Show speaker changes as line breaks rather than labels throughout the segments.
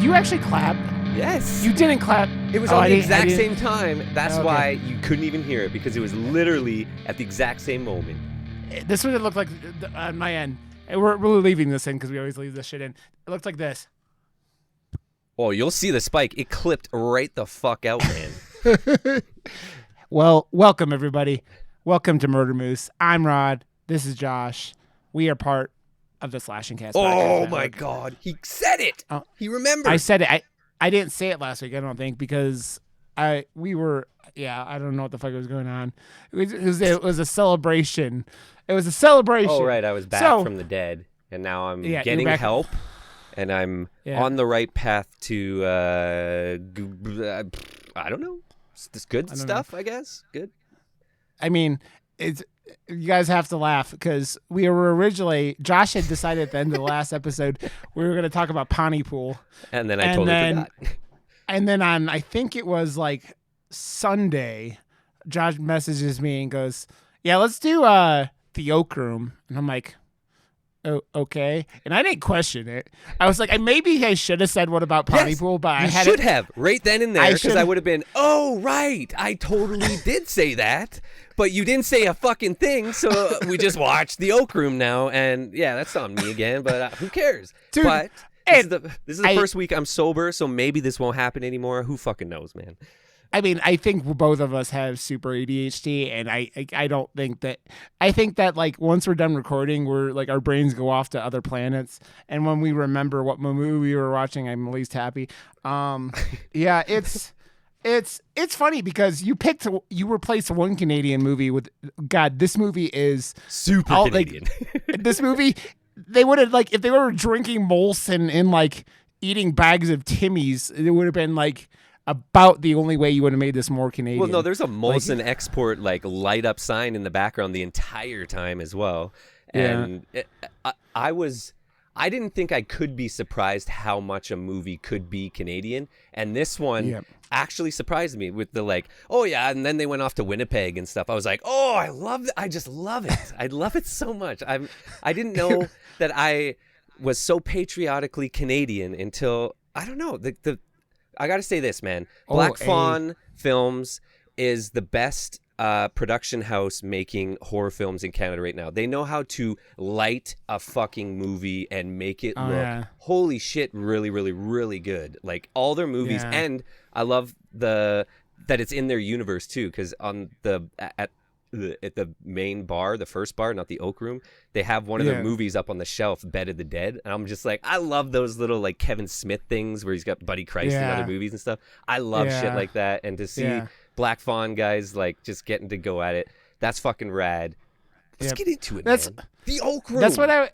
you actually clap?
Yes.
You didn't clap.
It was on the exact same time. That's why you couldn't even hear it, because it was literally at the exact same moment.
This is what it looked like on my end. And we're leaving this in because we always leave this shit in. It looked like this.
Oh, you'll see the spike. It clipped right the fuck out, man.
Well, welcome, everybody. Welcome to Murder Moose. I'm Rod. This is Josh. We are part of the Slashing Cast podcast.
Oh, my God. He said it. He remembered.
I said it. I didn't say it last week, I don't think, because I don't know what the fuck was going on. It was a celebration. It was a celebration.
Oh, right. I was back from the dead, and now I'm getting help, and I'm on the right path to, I don't know, this good stuff, I guess. Good.
I mean, you guys have to laugh because we were originally, Josh had decided at the end of the last episode we were going to talk about Pontypool.
And then I totally forgot.
And then on, I think it was like Sunday, Josh messages me and goes, yeah, let's do the Oak Room. And I'm like, oh, okay. And I didn't question it. I was like, maybe I should have said what about Pontypool, but I
should have right then and there, because I would have been, oh, right. I totally did say that. But you didn't say a fucking thing, so we just watched the Oak Room now, and yeah, that's on me again, but who cares?
Dude,
but this is the first week I'm sober, so maybe this won't happen anymore. Who fucking knows, man?
I mean, I think both of us have super ADHD, and I don't think that. I think that like once we're done recording, we're like our brains go off to other planets, and when we remember what movie we were watching, I'm at least happy. Yeah, It's funny because you replaced one Canadian movie with this movie is
super Canadian.
Like, this movie, they would have like if they were drinking Molson and like eating bags of Timmy's, it would have been like about the only way you would have made this more Canadian.
Well, no, there's a Molson export like light up sign in the background the entire time as well. And I didn't think I could be surprised how much a movie could be Canadian. And this one actually surprised me with the like, oh yeah, and then they went off to Winnipeg and stuff. I was like, oh, I love it. I just love it. I love it so much. I didn't know that I was so patriotically Canadian until, I don't know, I got to say this, man. Black Fawn Films is the best production house making horror films in Canada right now. They know how to light a fucking movie and make it look holy shit, really, really, really good. Like all their movies, and I love that it's in their universe too. Because on at the main bar, the first bar, not the Oak Room, they have one of their movies up on the shelf, Bed of the Dead, and I'm just like, I love those little like Kevin Smith things where he's got Buddy Christ and other movies and stuff. I love shit like that, and to see Black Fawn guys like just getting to go at it, that's fucking rad. Let's get into it, man. The Oak Room.
That's what I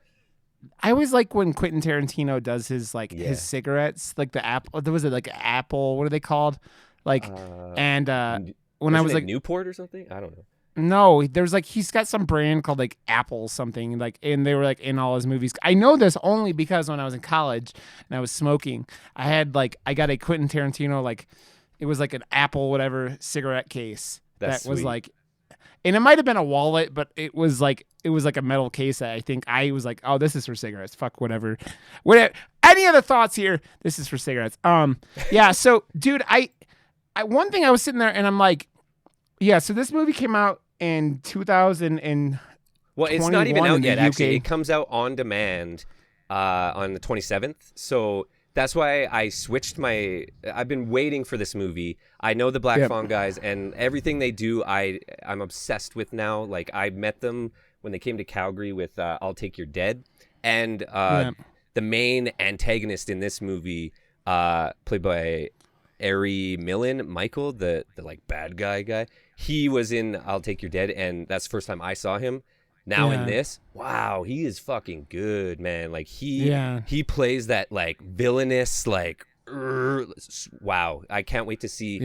always like when Quentin Tarantino does his like his cigarettes, like the apple. There was it like Apple. What are they called? Like when I was like
Newport or something. I don't know.
No, there's like he's got some brand called like Apple something, like, and they were like in all his movies. I know this only because when I was in college and I was smoking, I got a Quentin Tarantino, like it was like an Apple whatever cigarette case that was like, and it might have been a wallet, but it was like a metal case that I think I was like, oh, this is for cigarettes. Fuck whatever. Any other thoughts here? This is for cigarettes. Yeah. So, dude, I one thing I was sitting there and I'm like, yeah. So this movie came out in 2000 and
well, it's not even out yet. Actually, it comes out on demand on the 27th. So that's why I switched I've been waiting for this movie. I know the Black Fawn guys, and everything they do, I'm obsessed with now. Like I met them when they came to Calgary with I'll Take Your Dead, and the main antagonist in this movie, played by Ari Millen, Michael, the like bad guy. He was in I'll Take Your Dead, and that's the first time I saw him. Now in this, wow, he is fucking good, man. Like he plays that like villainous, like wow. I can't wait to see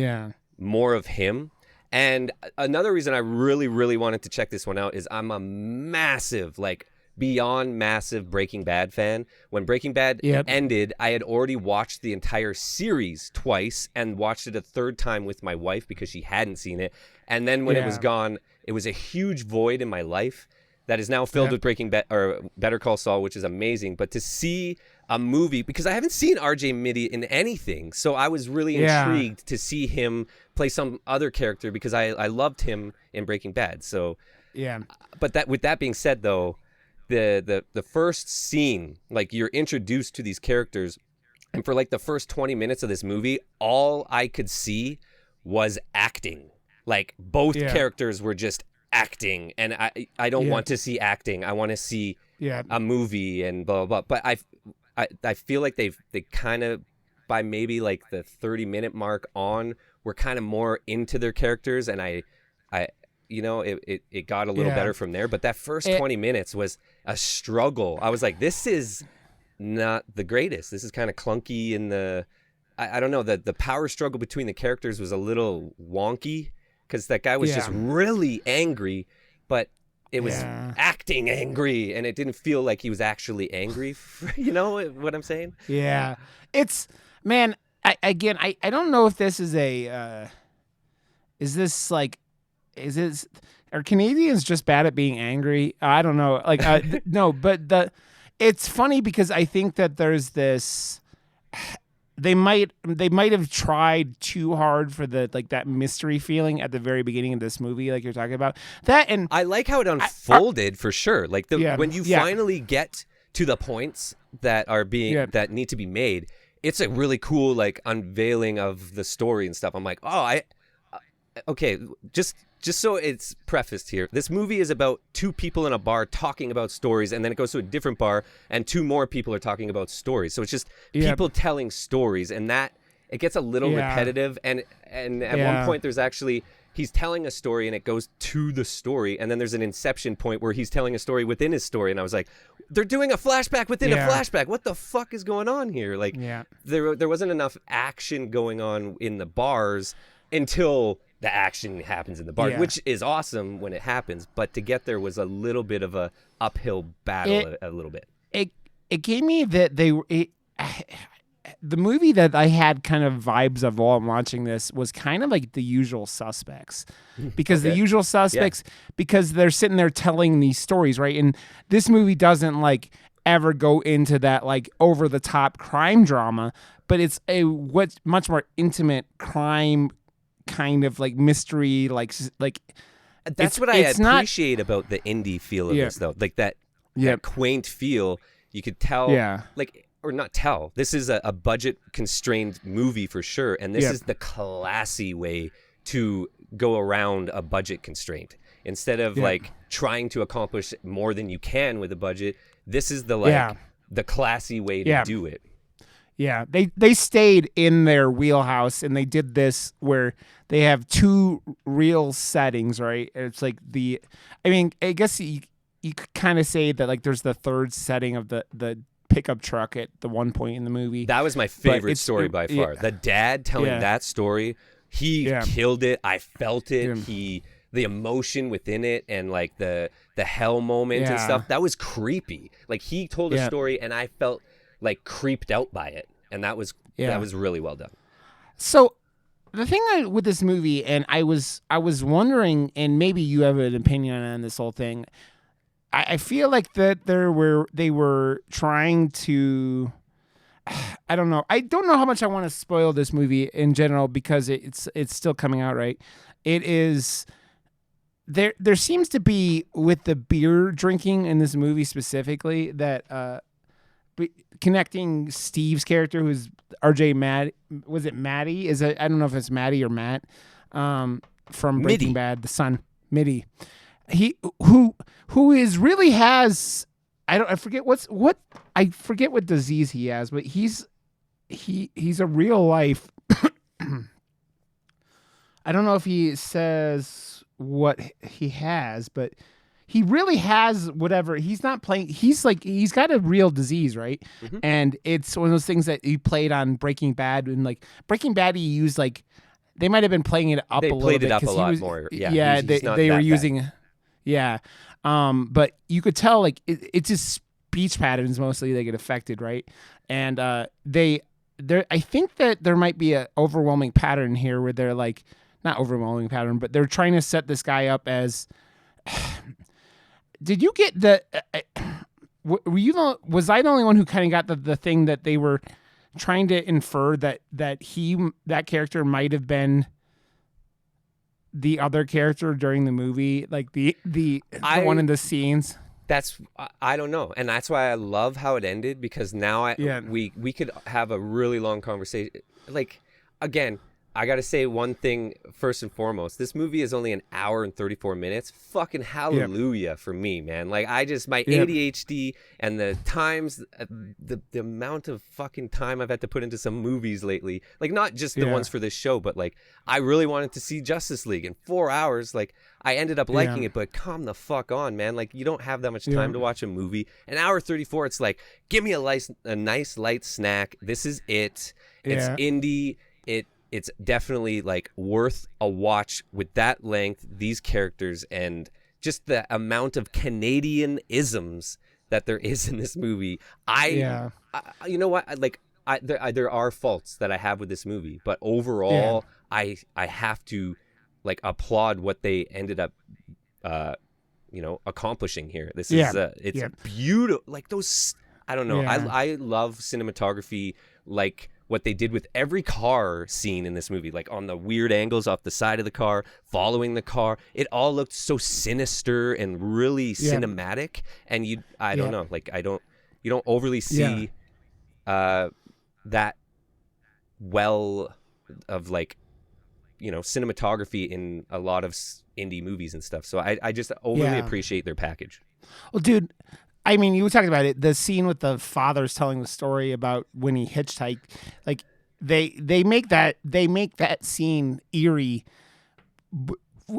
more of him. And another reason I really, really wanted to check this one out is I'm a massive, like beyond massive Breaking Bad fan. When Breaking Bad ended, I had already watched the entire series twice and watched it a third time with my wife because she hadn't seen it. And then when it was gone, it was a huge void in my life that is now filled with Breaking Bad or Better Call Saul, which is amazing. But to see a movie, because I haven't seen RJ Mitty in anything. So I was really intrigued to see him play some other character, because I loved him in Breaking Bad. So
yeah.
But with that being said, though, the first scene, like, you're introduced to these characters, and for like the first 20 minutes of this movie, all I could see was acting. Like, both characters were just acting, and I don't want to see acting. I want to see a movie and blah blah blah. But I feel like they kind of, by maybe like the 30-minute mark on, were kind of more into their characters, and I it got a little better from there. But that first 20 minutes was a struggle. I was like, this is not the greatest. This is kind of clunky, and I don't know, the power struggle between the characters was a little wonky, because that guy was just really angry, but it was acting angry, and it didn't feel like he was actually angry. You know what I'm saying?
Yeah. It's, man, I don't know if this is are Canadians just bad at being angry? I don't know. Like, no, but it's funny because I think that there's this, they might have tried too hard for that mystery feeling at the very beginning of this movie, like you're talking about. That, and
I like how it unfolded for sure. Like when you finally get to the points that are being that need to be made, it's a really cool like unveiling of the story and stuff. I'm like, okay, just so it's prefaced here, this movie is about two people in a bar talking about stories, and then it goes to a different bar and two more people are talking about stories. So it's just people telling stories, and that it gets a little repetitive. And at one point he's telling a story and it goes to the story, and then there's an inception point where he's telling a story within his story, and I was like, they're doing a flashback within a flashback. What the fuck is going on here? Like, there wasn't enough action going on in the bars until the action happens in the bar, which is awesome when it happens, but to get there was a little bit of a uphill battle. A little bit.
It gave me that the movie that I had kind of vibes of while I'm watching this was kind of like The Usual Suspects, because The Usual Suspects, because they're sitting there telling these stories, right? And this movie doesn't like ever go into that like over the top crime drama, but it's what's much more intimate crime kind of like mystery, like
that's what I appreciate about the indie feel of this, though, like that quaint feel. You could tell, like, or not tell, this is a budget constrained movie for sure, and this is the classy way to go around a budget constraint. Instead of like trying to accomplish more than you can with a budget, this is the the classy way to do it.
Yeah, they stayed in their wheelhouse, and they did this where they have two real settings, right? It's like I guess you could kind of say that like there's the third setting of the pickup truck at the one point in the movie.
That was my favorite story by far. The dad telling that story, he killed it. I felt it. The emotion within it, and like the hell moment and stuff, that was creepy. Like, he told a story, and I felt like creeped out by it, and that was really well done. So
the thing with this movie, and I was wondering, and maybe you have an opinion on this whole thing, I feel like that they were trying to, I don't know how much I want to spoil this movie in general, because it's still coming out, right? It is. There seems to be, with the beer drinking in this movie specifically, that connecting Steve's character, who's RJ was it Maddie? I don't know if it's Maddie or Matt, from Breaking Bad, the son, Mitty. He who really has, I forget what disease he has, but he's a real life. I don't know if he says what he has, but he really has whatever. He's not playing. He's got a real disease, right? Mm-hmm. And it's one of those things that he played on Breaking Bad, and like Breaking Bad, he used like, they might have been playing it up a little bit. They played it up a lot more. Yeah, they were using. Yeah. But you could tell like it's his speech patterns mostly that get affected, right? And I think that there might be an overwhelming pattern here where they're like, not overwhelming pattern, but they're trying to set this guy up as. Did you get were you was I the only one who kind of got the thing that they were trying to infer that that character might have been the other character during the movie, like the one in the scenes?
I don't know, and that's why I love how it ended, because now we could have a really long conversation. Like, again, I gotta say one thing first and foremost. This movie is only an hour and 34 minutes. Fucking hallelujah for me, man. Like, my ADHD and the times, the amount of fucking time I've had to put into some movies lately. Like, not just the ones for this show, but like, I really wanted to see Justice League in 4 hours. Like, I ended up liking it, but calm the fuck on, man. Like, you don't have that much time to watch a movie. An hour 34, it's like, give me a nice light snack. This is it. It's indie. It's definitely like worth a watch with that length, these characters, and just the amount of Canadian isms that there is in this movie. I you know what? There are faults that I have with this movie, but overall, I have to like applaud what they ended up, accomplishing here. This is it's beautiful. Like those, I don't know. I love cinematography, like what they did with every car scene in this movie, like on the weird angles off the side of the car, following the car. It all looked so sinister and really cinematic. And I don't know, like you don't overly see that well of like, cinematography in a lot of indie movies and stuff. So I just overly appreciate their package.
Well, dude, I mean, you were talking about it. The scene with the fathers telling the story about when he hitchhiked, like they make that scene eerie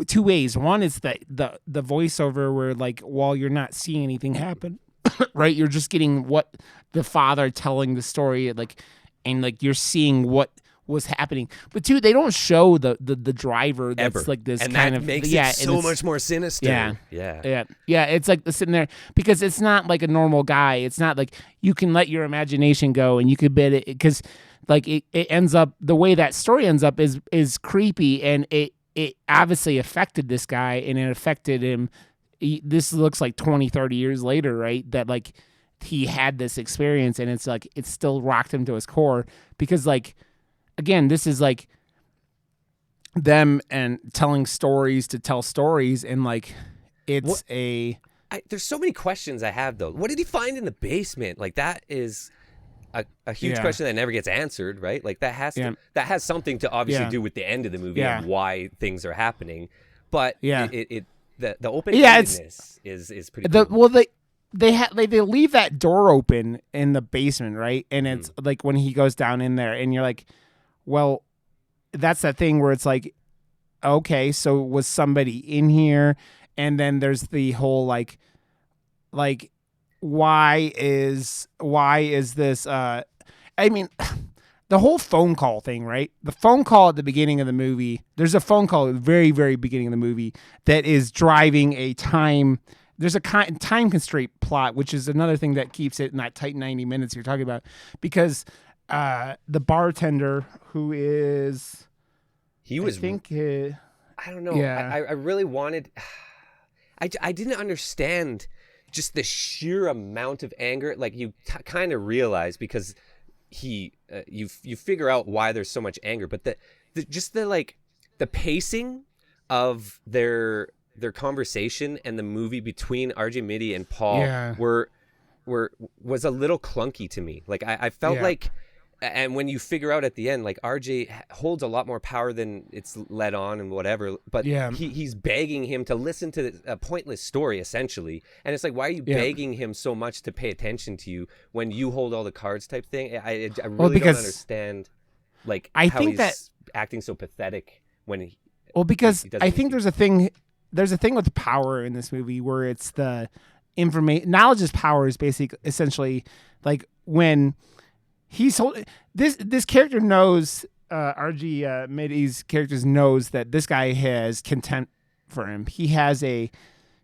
two ways. One is that the voiceover where like while you're not seeing anything happen, right? You're just getting what the father telling the story, like, and like you're seeing what was happening. But two, they don't show the driver that's
ever.
Like this
and
kind
that
of
makes it so much more sinister.
Yeah. It's like sitting there because it's not like a normal guy. It's not like you can let your imagination go and you could bet it, because like it ends up, the way that story ends up is creepy, and it obviously affected this guy, and it affected him. This looks like 20-30 years later, right? That like he had this experience, and it's like it still rocked him to his core, because like, again, this is like them and telling stories to tell stories, and like it's
there's so many questions I have though. What did he find in the basement? Like that is a huge question that never gets answered, right? Like that has something to obviously do with the end of the movie and why things are happening. But the open-endedness is pretty cool.
Well, they leave that door open in the basement, right? And it's like when he goes down in there, and you're like, well, that's that thing where it's like, okay, so was somebody in here? And then there's the whole like why is this I mean, the whole phone call thing, right? The phone call at the beginning of the movie, there's a phone call at the very, very beginning of the movie that is driving a time. There's a time constraint plot, which is another thing that keeps it in that tight 90 minutes you're talking about, because the bartender who is,
I don't know.
Yeah.
I really wanted, I didn't understand just the sheer amount of anger. Like you kind of realize, because you figure out why there's so much anger, but the pacing of their conversation and the movie between RJ Mitty and Paul was a little clunky to me. Like I felt like, and when you figure out at the end, like RJ holds a lot more power than it's let on and whatever, but he's begging him to listen to a pointless story essentially. And it's like, why are you begging him so much to pay attention to you when you hold all the cards type thing? I really don't understand like how he's acting so pathetic when he,
because I think there's a thing with power in this movie where it's the information. Knowledge is power is essentially like when he's this character knows, RG Mitty's characters knows that this guy has contempt for him. He's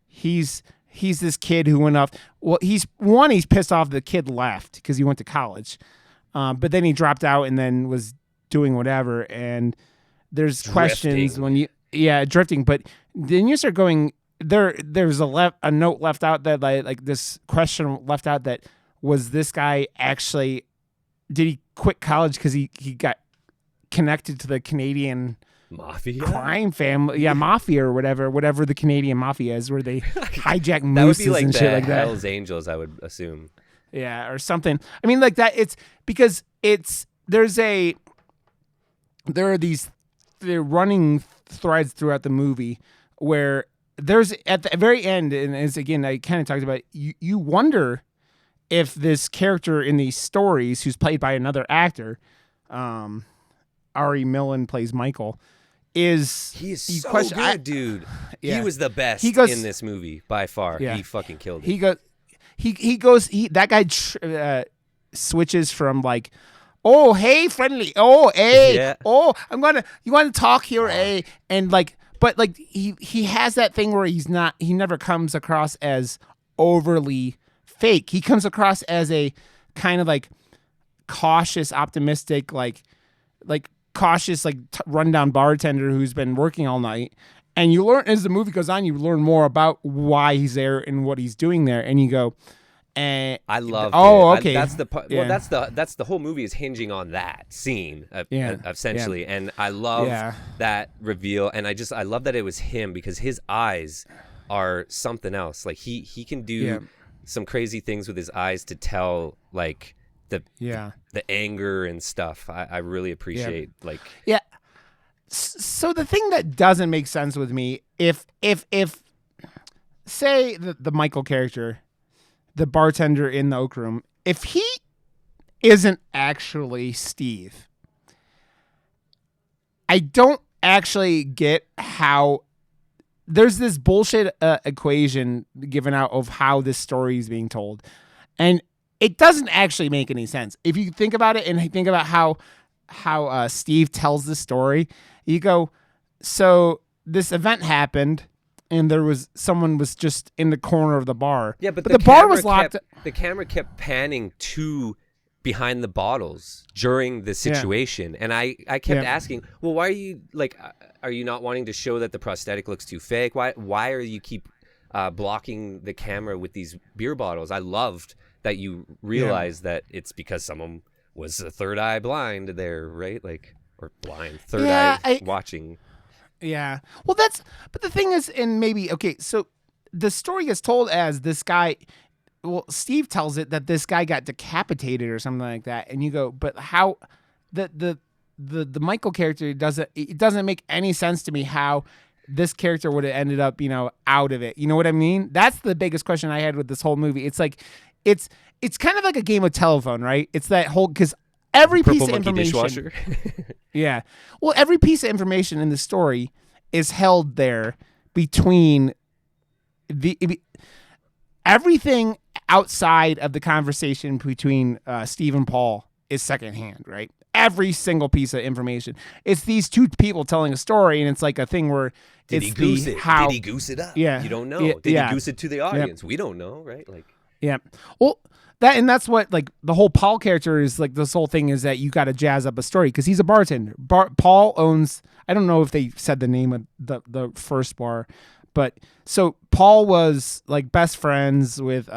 this kid who went off. Well, he's pissed off the kid left because he went to college, but then he dropped out and then was doing whatever. And there's questions when you drifting, but then you start going there's a note left out that like this question left out that was this guy actually, did he quit college because he got connected to the Canadian
Mafia
crime family, mafia or whatever the Canadian mafia is, where they hijack
that would
mooses
be like
and
the
shit like that.
Hell's Angels, I would assume.
Yeah, or something. I mean, like that. It's because there are these running threads throughout the movie where there's at the very end, and as again I kind of talked about, you wonder if this character in these stories, who's played by another actor, Ari Millen plays Michael,
he is so good, dude.
Yeah.
He was the best in this movie by far.
Yeah.
He fucking killed it.
That guy switches from like, oh hey friendly, oh hey, oh you want to talk here, hey, and like, but like he has that thing where he never comes across as overly fake. He comes across as a kind of like cautious, optimistic, like cautious, like rundown bartender who's been working all night. And you learn, as the movie goes on, you learn more about why he's there and what he's doing there. And you go, I
love.
Oh, okay.
That's the part. Yeah. Well, that's the whole movie is hinging on that scene, essentially. Yeah. And I love that reveal. And I love that it was him, because his eyes are something else. Like he can do some crazy things with his eyes to tell like the anger and stuff. I really appreciate
So the thing that doesn't make sense with me, if say the Michael character, the bartender in the Oak Room, if he isn't actually Steve, I don't actually get how there's this bullshit equation given out of how this story is being told. And it doesn't actually make any sense. If you think about it and think about how Steve tells the story, you go, so this event happened and someone was just in the corner of the bar.
Yeah, but
the bar was locked.
The camera kept panning to behind the bottles during the situation. And I kept asking, well, why are you like, are you not wanting to show that the prosthetic looks too fake? Why are you keep blocking the camera with these beer bottles? I loved that you realize that it's because someone was a third eye blind there, right? Like, or blind, third eye watching.
Yeah. Well, but the thing is, and maybe, okay, so the story gets told as this guy, well, Steve tells it that this guy got decapitated or something like that. And you go, but how the Michael character it doesn't make any sense to me how this character would have ended up, out of it. You know what I mean? That's the biggest question I had with this whole movie. It's like, it's kind of like a game of telephone, right? It's that whole, because every piece of information, yeah. Well, every piece of information in the story is held there between everything outside of the conversation between Steve and Paul is secondhand, right? Every single piece of information. It's these two people telling a story, and it's like a thing where
Did he goose it up?
Yeah.
You don't know. Did he goose it to the audience? We don't know, right? Like.
Yeah. Well, that's what, like, the whole Paul character is, like, this whole thing is that you got to jazz up a story because he's a bartender. Paul owns, I don't know if they said the name of the first bar, but so Paul was like best friends with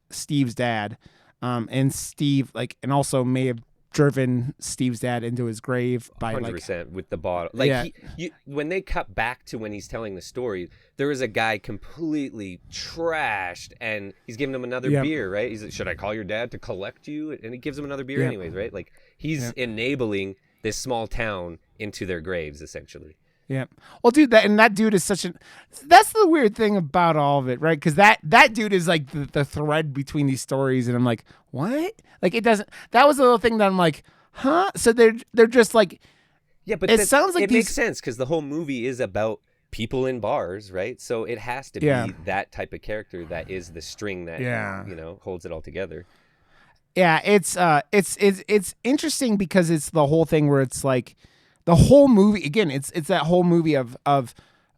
Steve's dad, and Steve and also may have driven Steve's dad into his grave by
100% with the bottle. Like when they cut back to when he's telling the story, there was a guy completely trashed and he's giving him another beer, right? He's like, should I call your dad to collect you? And he gives him another beer anyways, right? Like he's enabling this small town into their graves essentially.
Yeah. Well, dude, that dude is that's the weird thing about all of it, right? Because that dude is like the thread between these stories, and I'm like, what? Like it doesn't. That was the little thing that I'm like, huh? So they're just like,
yeah, but
it sounds like
it makes sense because the whole movie is about people in bars, right? So it has to be that type of character that is the string that holds it all together.
Yeah, it's interesting because it's the whole thing where it's like. The whole movie, again, it's that whole movie of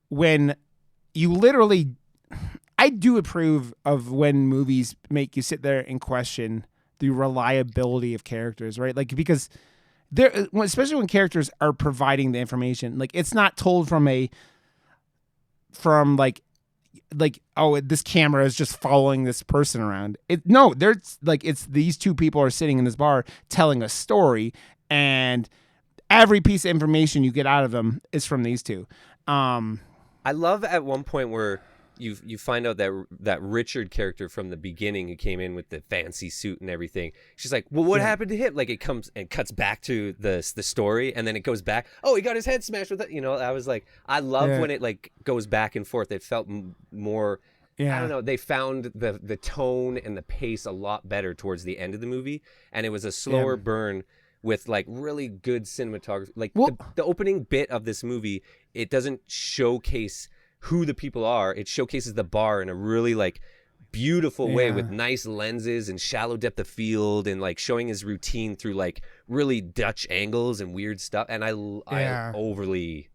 when you literally, I do approve of when movies make you sit there and question the reliability of characters, right? Like, because especially when characters are providing the information, like it's not told from a from like oh, this camera is just following this person around. No, there's like it's these two people are sitting in this bar telling a story, and every piece of information you get out of them is from these two.
I love at one point where you find out that Richard character from the beginning who came in with the fancy suit and everything. She's like, well, what happened to him? Like it comes and cuts back to the story, and then it goes back. Oh, he got his head smashed with it. You know, I was like, I love when it like goes back and forth. It felt more. I don't know. They found the tone and the pace a lot better towards the end of the movie, and it was a slower burn with like really good cinematography. Like the opening bit of this movie, it doesn't showcase who the people are. It showcases the bar in a really like beautiful way with nice lenses and shallow depth of field, and like showing his routine through like really Dutch angles and weird stuff. And I overly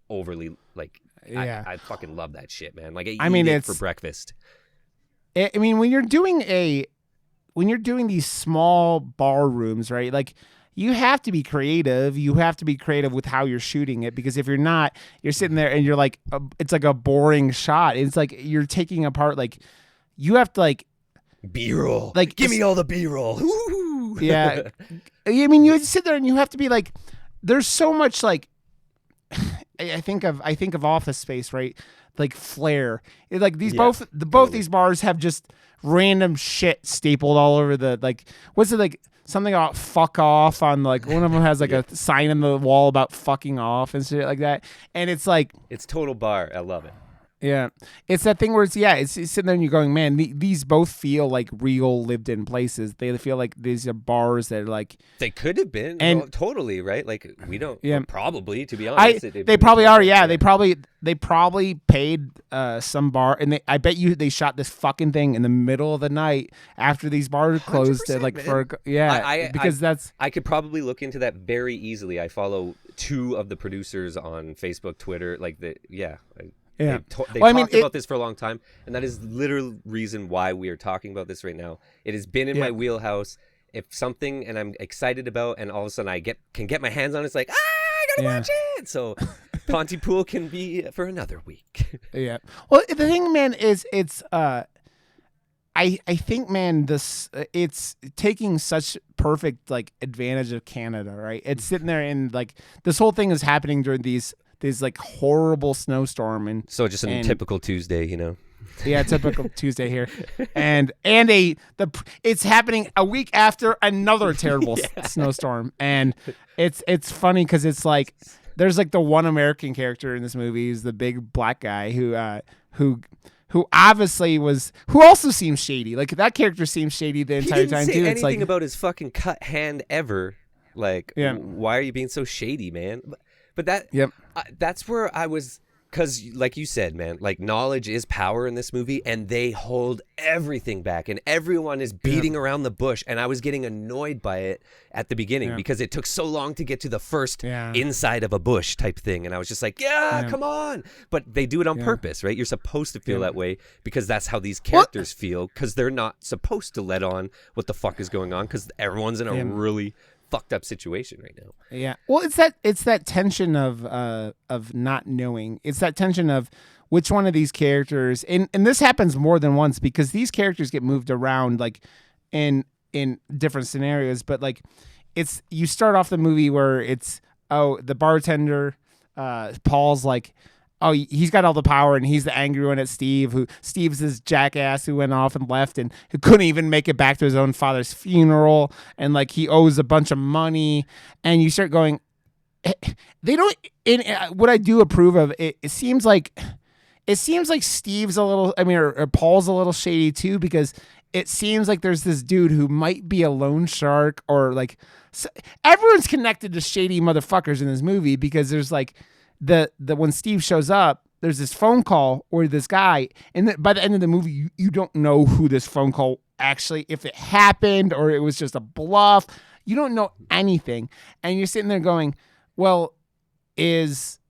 like I fucking love that shit, man. Like I mean it's for breakfast.
I mean when you're doing these small bar rooms, right? Like you have to be creative. You have to be creative with how you're shooting it, because if you're not, you're sitting there and you're like, it's like a boring shot. It's like you're taking apart, like you have to like
B-roll. Like give me all the B-roll.
Yeah. I mean, you sit there and you have to be like, there's so much like, I think of Office Space, right? Like flair. Like these both these bars have just random shit stapled all over the like. What's it like? Something about fuck off on like one of them has like a sign on the wall about fucking off and shit like that. And it's like
it's total bar. I love it.
Yeah, it's that thing where it's sitting there and you're going, man, these both feel like real lived in places. They feel like these are bars that are like
they could have been, and totally right. Like we don't, probably to be honest,
they probably are. Yeah, they probably paid some bar, and I bet you they shot this fucking thing in the middle of the night after these bars closed. Like man.
I could probably look into that very easily. I follow 2 of the producers on Facebook, Twitter, like They talked about this for a long time, and that is literal reason why we are talking about this right now. It has been in my wheelhouse. If something and I'm excited about, and all of a sudden I can get my hands on it, it's like, I gotta watch it. So Pontypool can be for another week.
Yeah. Well, the thing, man, is it's I think, man, it's taking such perfect like advantage of Canada, right? It's sitting there and like this whole thing is happening during these like horrible snowstorm, and
so just a typical Tuesday, you know.
Yeah, typical Tuesday here, and it's happening a week after another terrible snowstorm, and it's funny because it's like there's like the one American character in this movie is the big black guy who obviously who also seems shady. Like that character seems shady the entire time too.
He didn't say
it's
anything
like,
about his fucking cut hand ever. Like, why are you being so shady, man? But that's where I was, because like you said, man, like knowledge is power in this movie, and they hold everything back, and everyone is beating around the bush, and I was getting annoyed by it at the beginning because it took so long to get to the first inside of a bush type thing, and I was just like, come on. But they do it on purpose, right? You're supposed to feel that way because that's how these characters feel, because they're not supposed to let on what the fuck is going on, because everyone's in a really fucked up situation right now.
Yeah. Well, it's that tension of not knowing. It's that tension of which one of these characters, and this happens more than once because these characters get moved around like in different scenarios, but like you start off the movie where it's the bartender Paul's like, he's got all the power, and he's the angry one at Steve. Steve's this jackass who went off and left, and who couldn't even make it back to his own father's funeral, and like he owes a bunch of money. And you start going, they don't. What I do approve of it seems like Steve's a little. I mean, or Paul's a little shady too, because it seems like there's this dude who might be a loan shark, or like everyone's connected to shady motherfuckers in this movie, because there's like. The when Steve shows up, there's this phone call or this guy, and by the end of the movie, you don't know who this phone call actually, if it happened or it was just a bluff. You don't know anything, and you're sitting there going, "Well, is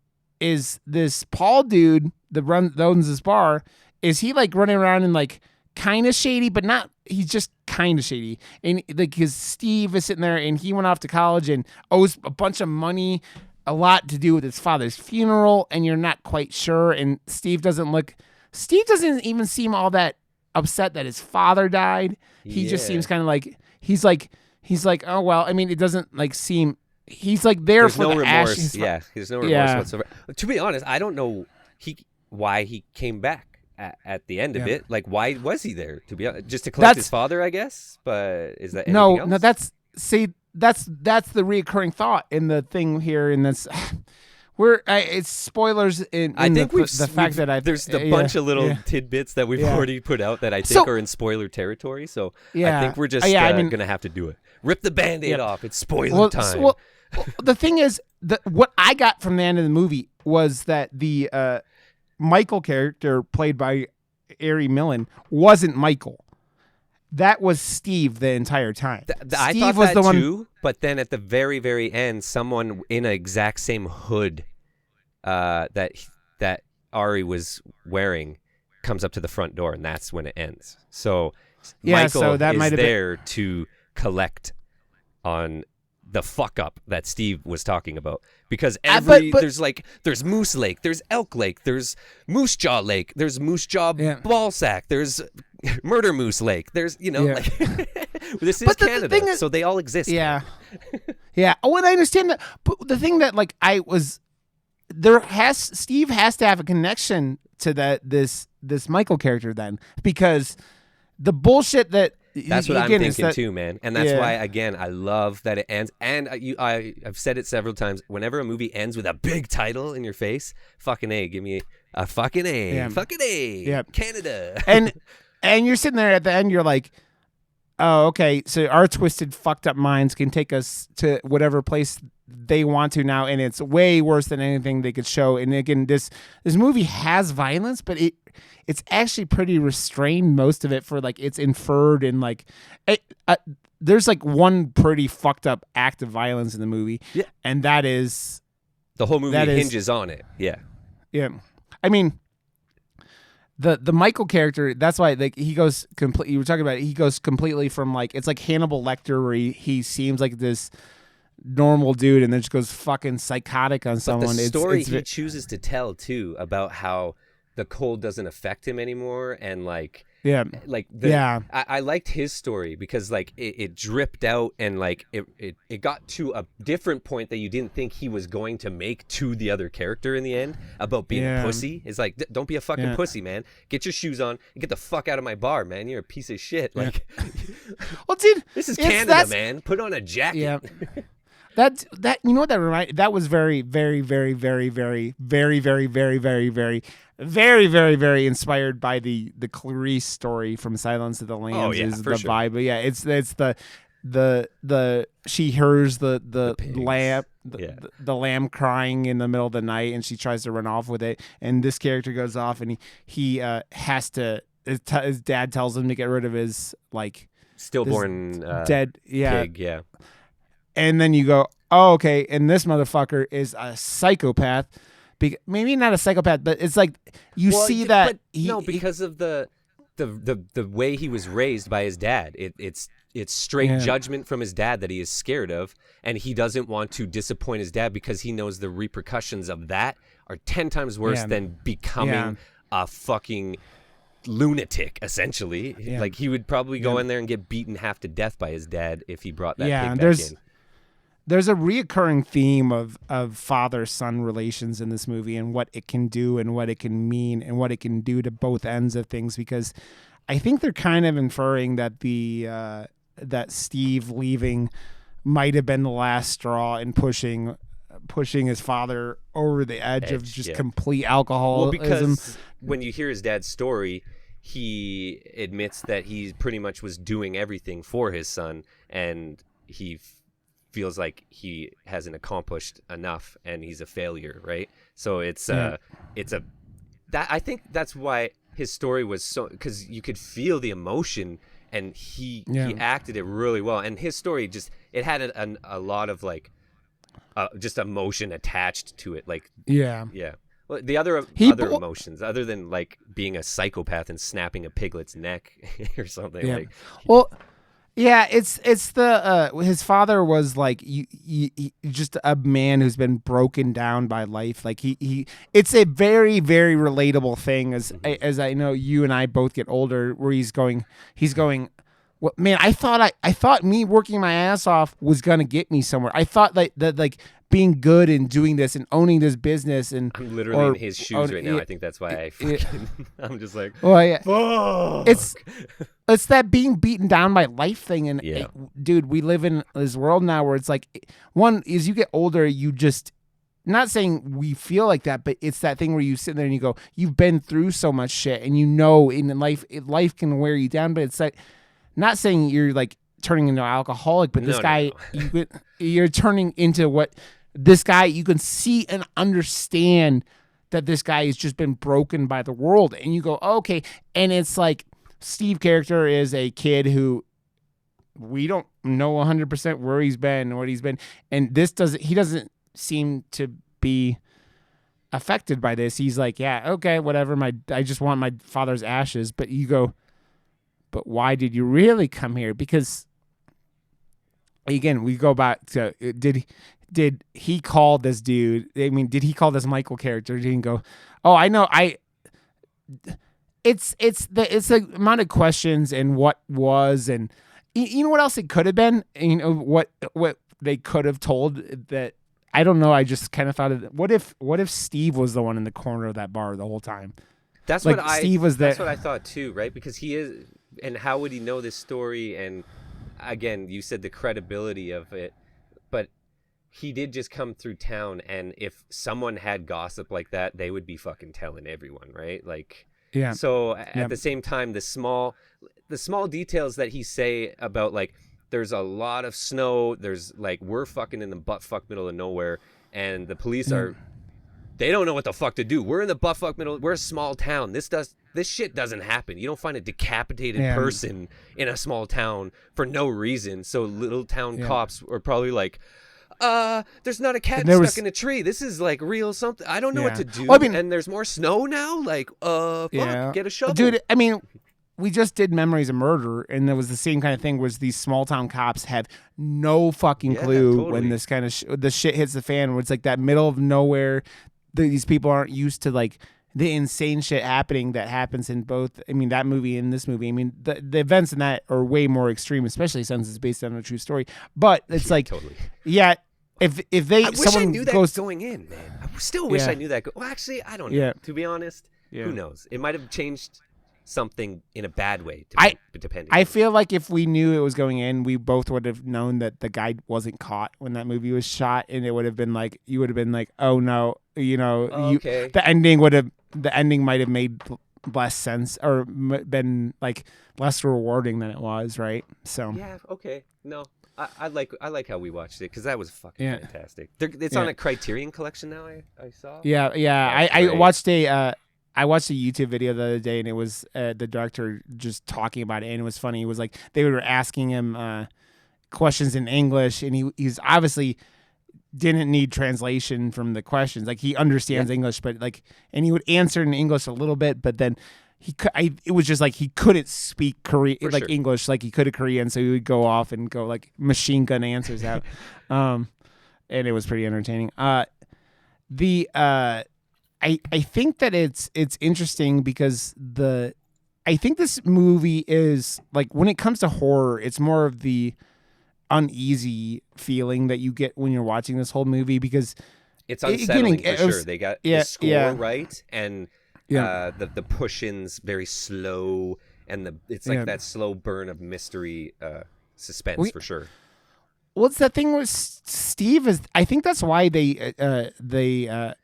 this Paul dude that owns this bar? Is he like running around and like kind of shady, but not? He's just kind of shady, and like because Steve is sitting there and he went off to college and owes a bunch of money." a lot to do with his father's funeral, and you're not quite sure. And Steve doesn't even seem all that upset that his father died. He just seems kind of like he's like, oh well. I mean, it doesn't like seem. He's like there
There's
for
no
the
remorse.
ashes.
There's no remorse whatsoever. To be honest, I don't know why he came back at the end of it. Like, why was he there? To be honest, just to collect his father, I guess. But is that anything else?
No? That's the reoccurring thought in the thing here. In this, it's spoilers. I think
there's a bunch of little tidbits that we've already put out that I think are in spoiler territory. So I think we're just gonna have to do it. Rip the Band-Aid off. It's spoiler time.
Well, the thing is, what I got from the end of the movie was that the Michael character played by Ari Millen wasn't Michael. That was Steve the entire time.
I thought was that too, but then at the very, very end, someone in an exact same hood that Ari was wearing comes up to the front door, and that's when it ends. So Michael is there to collect on the fuck up that Steve was talking about, because there's Moose Lake, there's Elk Lake, there's Moose Jaw Lake, there's Moose Jaw Ball Sack, there's Murder Moose Lake, there's like this is Canada, so they all exist.
Oh, and I understand that, but the thing that Steve has to have a connection to this Michael character then, because the bullshit that's
what I'm thinking too, man. And that's why, again, I love that it ends. And I've said it several times. Whenever a movie ends with a big title in your face, fucking A, give me a fucking A. Yeah. Fucking A. Canada.
And you're sitting there at the end, you're like, oh, okay, so our twisted, fucked up minds can take us to whatever place they want to now, and it's way worse than anything they could show. And again, this movie has violence, but it's actually pretty restrained, most of it, for it's inferred and there's one pretty fucked up act of violence in the movie, and that is
the whole movie hinges on it.
I mean, the Michael character, that's why he goes completely. You were talking about it, he goes completely from it's like Hannibal Lecter, where he seems like this normal dude and then just goes fucking psychotic on someone.
The story he chooses to tell too, about how the cold doesn't affect him anymore, and I liked his story because it dripped out, and it got to a different point that you didn't think he was going to make to the other character in the end, about being a pussy. It's don't be a fucking pussy, man. Get your shoes on and get the fuck out of my bar, man. You're a piece of shit. Well,
dude,
this is Canada, man. Put on a jacket.
That you know what that reminded? That was very, very, very, very, very, very, very, very, very, very, very, very, very inspired by the Clarice story from Silence of the Lambs.
Oh yeah,
is the
sure.
vibe. But yeah, it's the she hears the lamb the lamb crying in the middle of the night, and she tries to run off with it, and this character goes off, and he has to. His dad tells him to get rid of his
stillborn
dead
pig. Yeah.
And then you go, oh, okay, and this motherfucker is a psychopath. Maybe not a psychopath, but it's see that
because of the way he was raised by his dad. It's straight judgment from his dad that he is scared of, and he doesn't want to disappoint his dad because he knows the repercussions of that are 10 times worse than becoming a fucking lunatic, essentially. He would probably go in there and get beaten half to death by his dad if he brought that pig back in.
There's a reoccurring theme of father-son relations in this movie, and what it can do and what it can mean and what it can do to both ends of things, because I think they're kind of inferring that that Steve leaving might have been the last straw in pushing his father over the edge of just complete alcoholism.
Well, because when you hear his dad's story, he admits that he pretty much was doing everything for his son, and he feels like he hasn't accomplished enough, and he's a failure, right? So I think that's why his story was so, because you could feel the emotion, and he acted it really well, and his story it had a lot of just emotion attached to it, Well, the other emotions, other than being a psychopath and snapping a piglet's neck or something.
Yeah, it's the his father was like just a man who's been broken down by life. Like he it's a very very relatable thing
Hmm.
as I know you and I both get older where he's going well, man, I thought me working my ass off was gonna get me somewhere. I thought that like being good and doing this and owning this business and
I'm literally in
or
his shoes
own,
right now. I think that's why I
it,
fucking. I'm just like,
well, yeah, it's
fuck.
it's that being beaten down by life thing and
Yeah.
dude, we live in this world now where it's like one as you get older you just not saying we feel like that, but it's that thing where you sit there and you go, you've been through so much shit and in life can wear you down, but it's like not saying you're like turning into an alcoholic, but this
No, no,
guy
no.
you're turning into what this guy you can see and understand that this guy has just been broken by the world and you go, oh, okay. And it's like Steve character is a kid who we don't know 100% where he's been, what he's been, and he doesn't seem to be affected by this. He's like, yeah, okay, whatever. I just want my father's ashes. But you go, but why did you really come here? Because again, we go back to did he call this dude? I mean, did he call this Michael character? Did he go, oh, I know, it's the amount of questions and what was and you know what else it could have been. You know what they could have told that I don't know. I just kind of thought of what if Steve was the one in the corner of that bar the whole time?
That's what
Like
I.
Steve was
That's
there.
what I thought too, right? Because he is, and how would he know this story? And again, you said the credibility of it, but he did just come through town, and if someone had gossip like that, they would be fucking telling everyone, right? Like,
Yeah,
so
yeah,
at the same time, the small details that he say about like there's a lot of snow, there's like we're fucking in the butt fuck middle of nowhere, and the police
yeah,
are they don't know what the fuck to do. We're in the butt fuck middle. We're a small town. This shit doesn't happen. You don't find a decapitated
yeah,
person in a small town for no reason. So little town
yeah.
cops are probably like, there's not a cat
And there
stuck
was
in a tree. This is like real something. I don't know what
yeah.
to do.
Well, I mean,
And there's more snow now. Like, fuck,
yeah,
get a shovel.
dude. I mean, we just did Memories of Murder, and there was the same kind of thing. Was these small town cops have no fucking
Yeah,
clue when
totally.
this kind of the shit hits the fan, where it's like that middle of nowhere. These people aren't used to like the insane shit happening that happens in both. I mean, that movie and this movie. I mean, the events in that are way more extreme, especially since it's based on a true story. But it's
Yeah,
like,
totally.
yeah, if
I
they
wish I
someone
knew that
goes,
going in, man. I still wish I
yeah,
knew that. Well, actually, I don't know.
yeah,
To be honest, who
yeah.
knows? It might have changed something in a bad way,
I
depending
I
on.
feel like if we knew it was going in, we both would have known that the guy wasn't caught when that movie was shot, and it would have been like you would have been like, oh no,
Okay.
the ending might have made less sense or been like less rewarding than it was, right? So
Yeah. Okay. No, I like how we watched it because that was fucking
yeah,
fantastic. It's on
yeah,
a Criterion collection now. I saw.
yeah, yeah.
That's
I
great.
watched I watched a YouTube video the other day, and it was the director just talking about it, and it was funny. It was like they were asking him questions in English, and he's obviously didn't need translation from the questions. Like he
Yeah.
understands English, but like, and he would answer in English a little bit, but then it was just like he couldn't speak Korean,
For
like
sure.
English, like he could have Korean, so he would go off and go like machine gun answers out, um, and it was pretty entertaining. The I think that it's interesting because I think this movie is like when it comes to horror, it's more of the uneasy feeling that you get when you're watching this whole movie because
It's
again
unsettling for
it
sure.
was
They got the
yeah
score
yeah
right, and
yeah
the push-ins very slow, and it's like
yeah.
that slow burn of mystery, suspense
We
for sure.
what's that thing with Steve is I think that's why they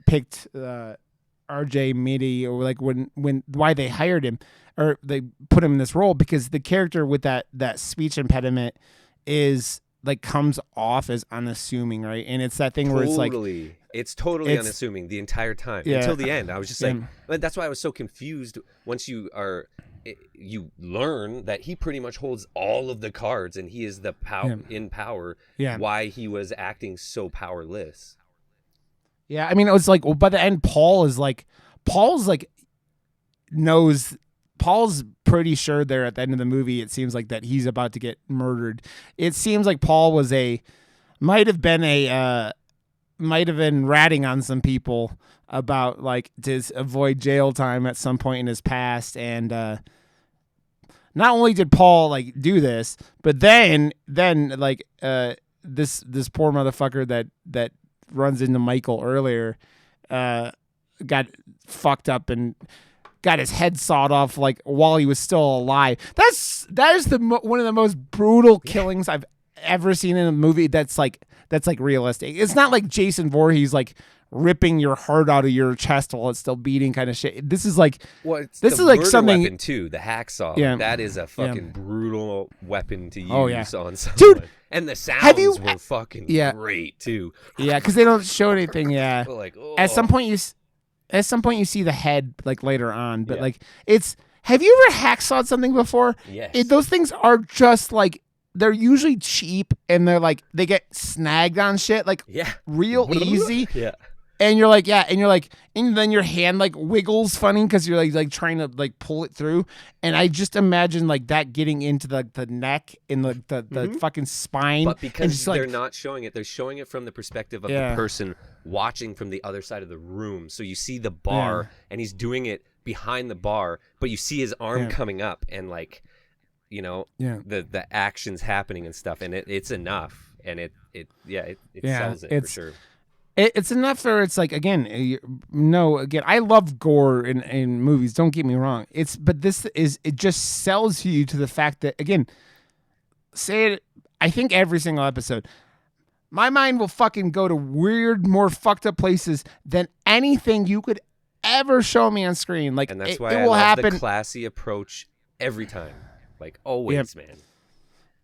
picked RJ Midi or like when why they hired him or they put him in this role because the character with that speech impediment is like comes off as unassuming, right? And it's that thing where it's like
Totally. It's totally
it's
unassuming the entire time
yeah
until the end. I was just like,
yeah
but that's why I was so confused once you learn that he pretty much holds all of the cards and he is the
yeah
in power,
yeah.
why he was acting so powerless.
Yeah, I mean, it was like well, by the end, Paul's like knows Paul's pretty sure there at the end of the movie, it seems like that he's about to get murdered. It seems like Paul might have been ratting on some people about like to avoid jail time at some point in his past. And not only did Paul like do this, but then like this poor motherfucker that runs into Michael earlier got fucked up and got his head sawed off like while he was still alive. That is one of the most brutal killings I've ever seen in a movie that's like realistic. It's not like Jason Voorhees like ripping your heart out of your chest while it's still beating kind of shit. This is like this is like something
weapon too, the hacksaw.
Yeah.
Like, that is a fucking brutal weapon to use on someone.
Dude,
and the sounds were fucking great too.
Yeah, because they don't show anything. Yeah,
like, oh.
At some point you see the head like later on, but like it's. Have you ever hacksawed something before?
Yes.
Those things are just like. They're usually cheap and they're like they get snagged on shit like real easy.
Yeah.
And you're like, and then your hand like wiggles funny because you're like trying to like pull it through. And I just imagine like that getting into the neck and the fucking spine.
But because
they're
not showing it, they're showing it from the perspective of the person watching from the other side of the room. So you see the bar and he's doing it behind the bar, but you see his arm coming up and like, you know, the actions happening and stuff. And it's enough. And it sells it for sure.
It's enough for it's like again I love gore in movies, don't get me wrong, but it just sells you to the fact that again, say it I think every single episode my mind will fucking go to weird more fucked up places than anything you could ever show me on screen. Like
and that's why I love the classy approach every time, like always. Man.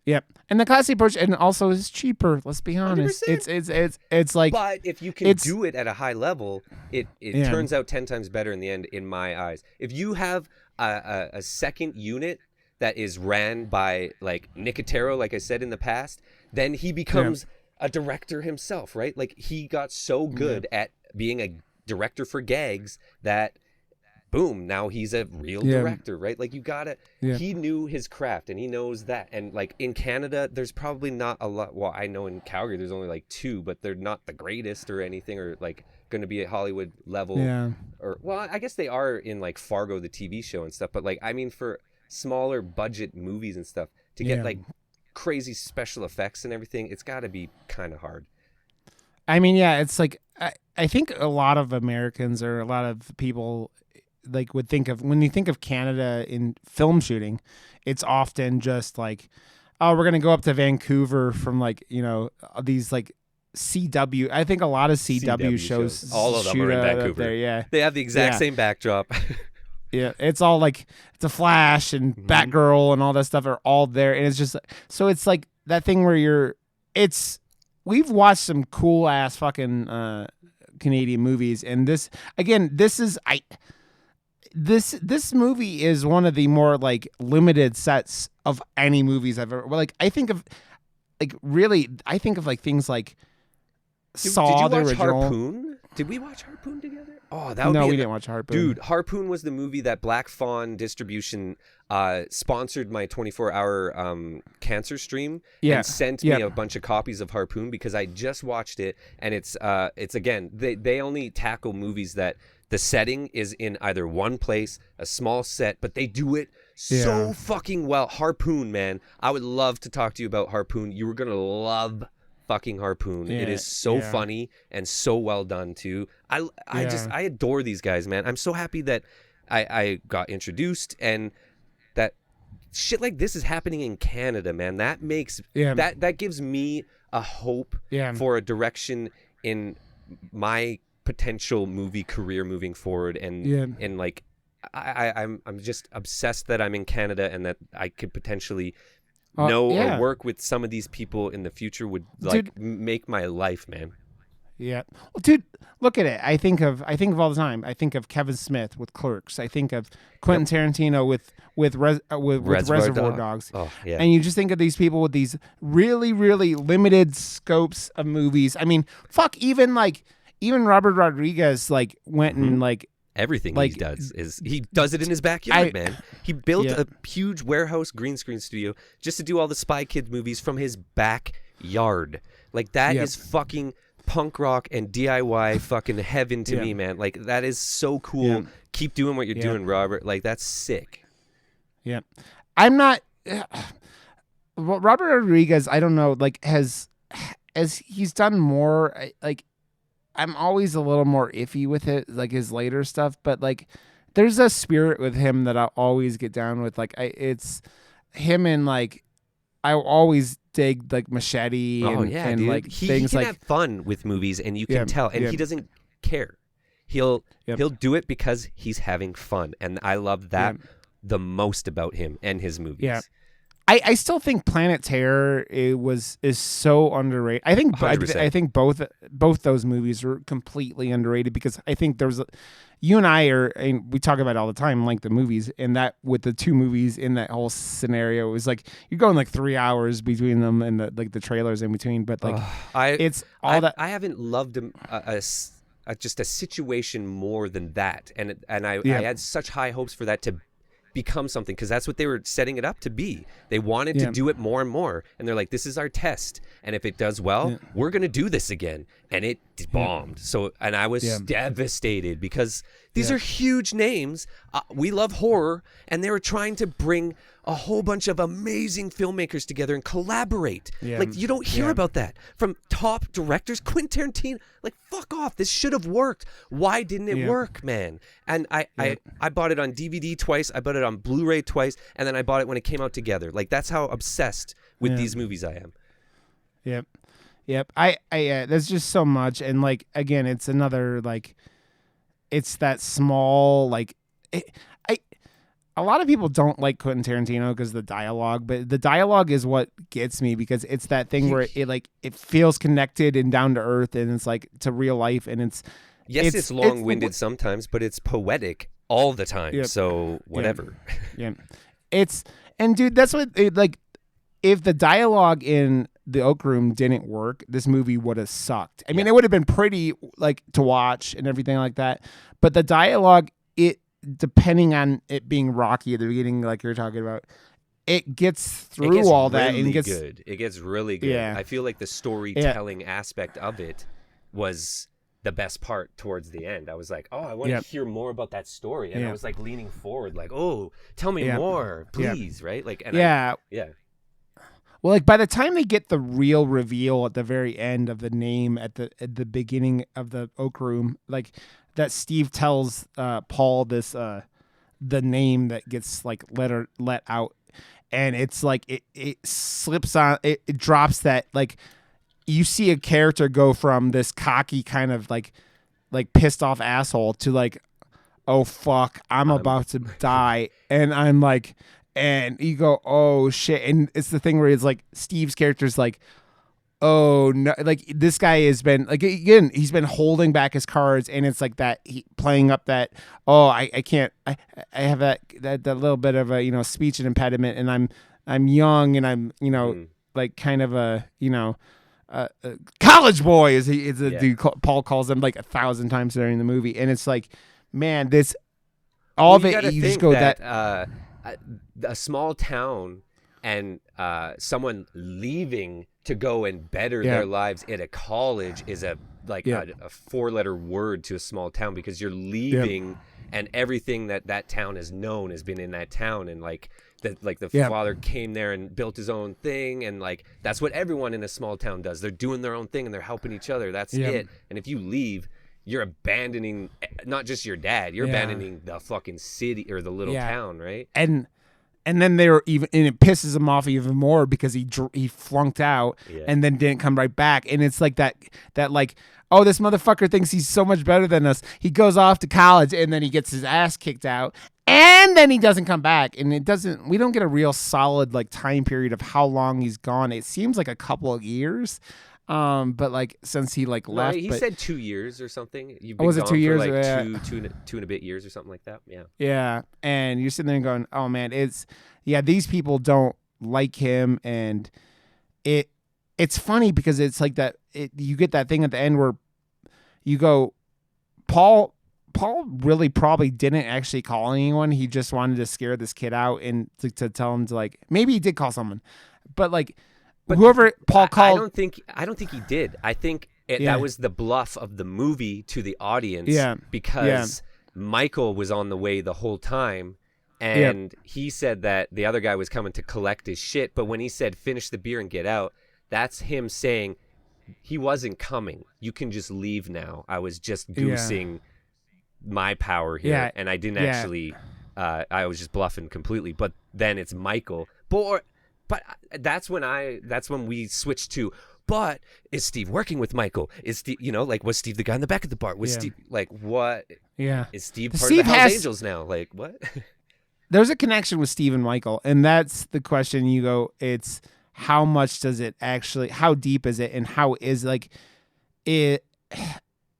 Yep, and the classy approach, and also is cheaper. Let's be honest. 100%. It's like,
but if you can do it at a high level, it turns out 10 times better in the end, in my eyes. If you have a second unit that is ran by like Nicotero, like I said in the past, then he becomes a director himself, right? Like he got so good at being a director for gags that. Boom, now he's a real director, right? Like you gotta he knew his craft and he knows that. And like in Canada there's probably not a lot. Well, I know in Calgary there's only like 2, but they're not the greatest or anything, or like gonna be at Hollywood level. Or well, I guess they are in like Fargo the TV show and stuff, but like I mean for smaller budget movies and stuff to get like crazy special effects and everything, it's gotta be kind of hard.
I mean, it's like I think a lot of Americans or a lot of people like would think of when you think of Canada in film shooting, it's often just like, oh, we're gonna go up to Vancouver from like, you know, these like CW. I think a lot of CW shows
all of them are in Vancouver.
There,
they have the exact same backdrop.
It's all like it's a Flash and Batgirl and all that stuff are all there, and it's just so it's like that thing where we've watched some cool ass fucking Canadian movies, and this movie is one of the more like limited sets of any movies I've ever. Well, like I think of like things like Saw the original.
Harpoon? Did we watch Harpoon together? Oh, that would
we didn't watch Harpoon.
Dude, Harpoon was the movie that Black Fawn Distribution sponsored my 24-hour cancer stream and sent me a bunch of copies of Harpoon because I just watched it, and it's again they only tackle movies that the setting is in either one place, a small set, but they do it so fucking well. Harpoon, man. I would love to talk to you about Harpoon. You were going to love fucking Harpoon. It is so funny and so well done too. I adore these guys, man. I'm so happy that I got introduced and that shit like this is happening in Canada, man. That makes that gives me a hope for a direction in my potential movie career moving forward, and like I'm just obsessed that I'm in Canada and that I could potentially or work with some of these people in the future would like make my life, man.
Yeah. Well, dude, look at it. I think of all the time. I think of Kevin Smith with Clerks. I think of Quentin Tarantino with Reservoir Dogs.
Oh, yeah.
And you just think of these people with these really, really limited scopes of movies. I mean, fuck, even Robert Rodriguez like went and like
Everything
Like,
he does it in his backyard, man. He built
Yeah.
a huge warehouse green screen studio just to do all the Spy Kids movies from his backyard. Like, that
Yep.
is fucking punk rock and DIY fucking heaven to
Yeah.
me, man. Like, that is so cool.
Yeah.
Keep doing what you're
Yeah.
doing, Robert. Like, that's sick.
Yeah. I'm not. Well, Robert Rodriguez, I don't know, like, as he's done more, like, I'm always a little more iffy with it, like his later stuff, but like, there's a spirit with him that I'll always get down with. Like, it's him and like, I always dig like Machete and,
Dude.
like
he
things
can
like
have fun with movies, and you can
Yeah,
tell, and
yeah.
he doesn't care. He'll
Yep.
do it because he's having fun, and I love that
Yeah.
the most about him and his movies.
Yeah. I still think Planet Terror is so underrated. I think
100%.
I think both those movies are completely underrated because I think you and I and we talk about it all the time, like the movies, and that with the two movies in that whole scenario, it was like you're going like 3 hours between them and the trailers in between, but like it's all that.
I haven't loved just a situation more than that, and I had such high hopes for that to become something, because that's what they were setting it up to be. They wanted to do it more and more, and they're like, this is our test, and if it does well, we're gonna do this again, and it bombed. So, and I was devastated because these are huge names. We love horror, and they were trying to bring a whole bunch of amazing filmmakers together and collaborate. Like, you don't hear about that from top directors. Quentin Tarantino, like, fuck off. This should have worked. Why didn't it work, man? And I bought it on DVD twice. I bought it on Blu-ray twice. And then I bought it when it came out together. Like, that's how obsessed with these movies I am.
Yep. I there's just so much. And like, again, it's another, like, it's that small, like, a lot of people don't like Quentin Tarantino because of the dialogue, but the dialogue is what gets me, because it's that thing where it feels connected and down to earth, and it's like to real life, and
it's long-winded sometimes, but it's poetic all the time. So whatever. And dude, that's what like, if the dialogue in The Oak Room didn't work, this movie would have sucked. I mean, it would have been pretty, like, to watch and everything like that, but the dialogue, depending on it being rocky at the beginning, like you're talking about, it gets through all that and gets good. It gets really good. I feel like the storytelling aspect of it was the best part towards the end. I was like, oh, I want to hear more about that story, and I was like leaning forward, like, oh, tell me more, please, right? Like, and
well, like, by the time they get the real reveal at the very end of the name at the beginning of The Oak Room, like, that Steve tells Paul this the name that gets like let out, and it's like it slips on, it drops that, like, you see a character go from this cocky kind of like pissed off asshole to like, oh fuck, I'm about to die, and I'm like, and you go, oh shit, and it's the thing where it's like Steve's character's like, oh no, like, this guy has been, like, again, he's been holding back his cards, and it's like that, playing up that, oh, I can't, I have that little bit of a, speech and impediment, and I'm young, and I'm, like, kind of a, college boy is a dude Paul calls him like 1,000 times during the movie, and it's like, man, this, all of it, you just go that
a small town and someone leaving to go and better their lives at a college is a 4-letter word to a small town, because you're leaving and everything that town has known has been in that town, and like the father came there and built his own thing, and like, that's what everyone in a small town does. They're doing their own thing and they're helping each other. That's it. And if you leave, you're abandoning not just your dad, you're abandoning the fucking city or the little town, right?
And then they were even, and it pisses him off even more because he flunked out and then didn't come right back. And it's like that like, oh, this motherfucker thinks he's so much better than us. He goes off to college and then he gets his ass kicked out, and then he doesn't come back. And we don't get a real solid like time period of how long he's gone. It seems like a couple of years. But like, since he like left,
he said 2 years or something. You've
been was it 2 years?
For like two and a bit years or something like that.
Yeah. And you're sitting there going, oh man, these people don't like him, and it's funny because it's like that. You get that thing at the end where you go, Paul Paul really probably didn't actually call anyone. He just wanted to scare this kid out and to tell him to like, maybe he did call someone, but like whoever Paul called.
I don't think he did. I think that was the bluff of the movie to the audience. Because Michael was on the way the whole time. And he said that the other guy was coming to collect his shit. But when he said, finish the beer and get out, that's him saying he wasn't coming. You can just leave now. I was just goosing my power here. Yeah. And I didn't actually, I was just bluffing completely. But then it's Michael. But that's when we switched to, but is Steve working with Michael? Is Steve, was Steve the guy in the back of the bar? Was Steve, like, what? Yeah. Is Steve part of the Hells Angels now? Like, what?
There's a connection with Steve and Michael, and that's the question. You go, it's how much does it actually, how deep is it, and how is, like, it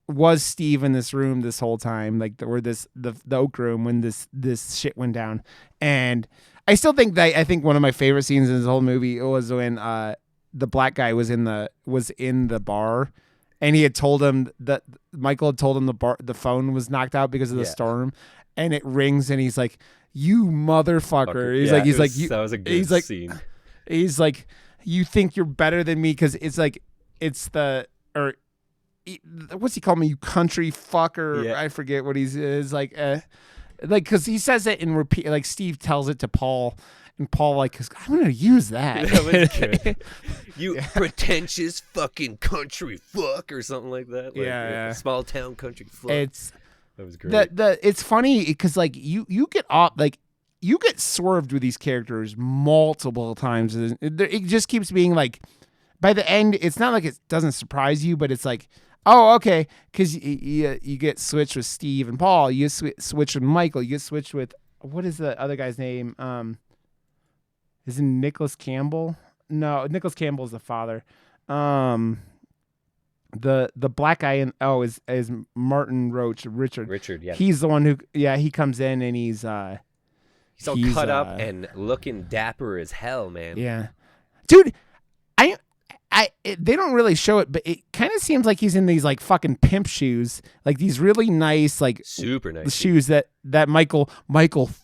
was Steve in this room this whole time, like, the Oak Room when this shit went down. And I still think I think one of my favorite scenes in this whole movie was when the black guy was in the bar, and he had told him that Michael had told him the phone was knocked out because of the storm, and it rings, and he's like, "You motherfucker!"
That was a good scene.
He's like, "You think you're better than me because what's he call me? You country fucker." Yeah. I forget what is like. Because he says it in repeat. Like Steve tells it to Paul, and Paul like, "I'm gonna use that."
That was good. You pretentious fucking country fuck or something like that. Like, small town country fuck. That was great.
It's funny because like you get off, like you get swerved with these characters multiple times. It just keeps being like, by the end, it's not like it doesn't surprise you, but it's like, oh, okay, because you get switched with Steve and Paul. You get switched with Michael. You get switched with, what is the other guy's name? Is it Nicholas Campbell? No, Nicholas Campbell is the father. The black guy is Martin Roach, Richard.
Richard, yeah.
He's the one who he comes in and he's
all cut up and looking dapper as hell, man.
Yeah, dude. They don't really show it, but it kind of seems like he's in these like fucking pimp shoes, like these really nice, like
super nice
shoes that Michael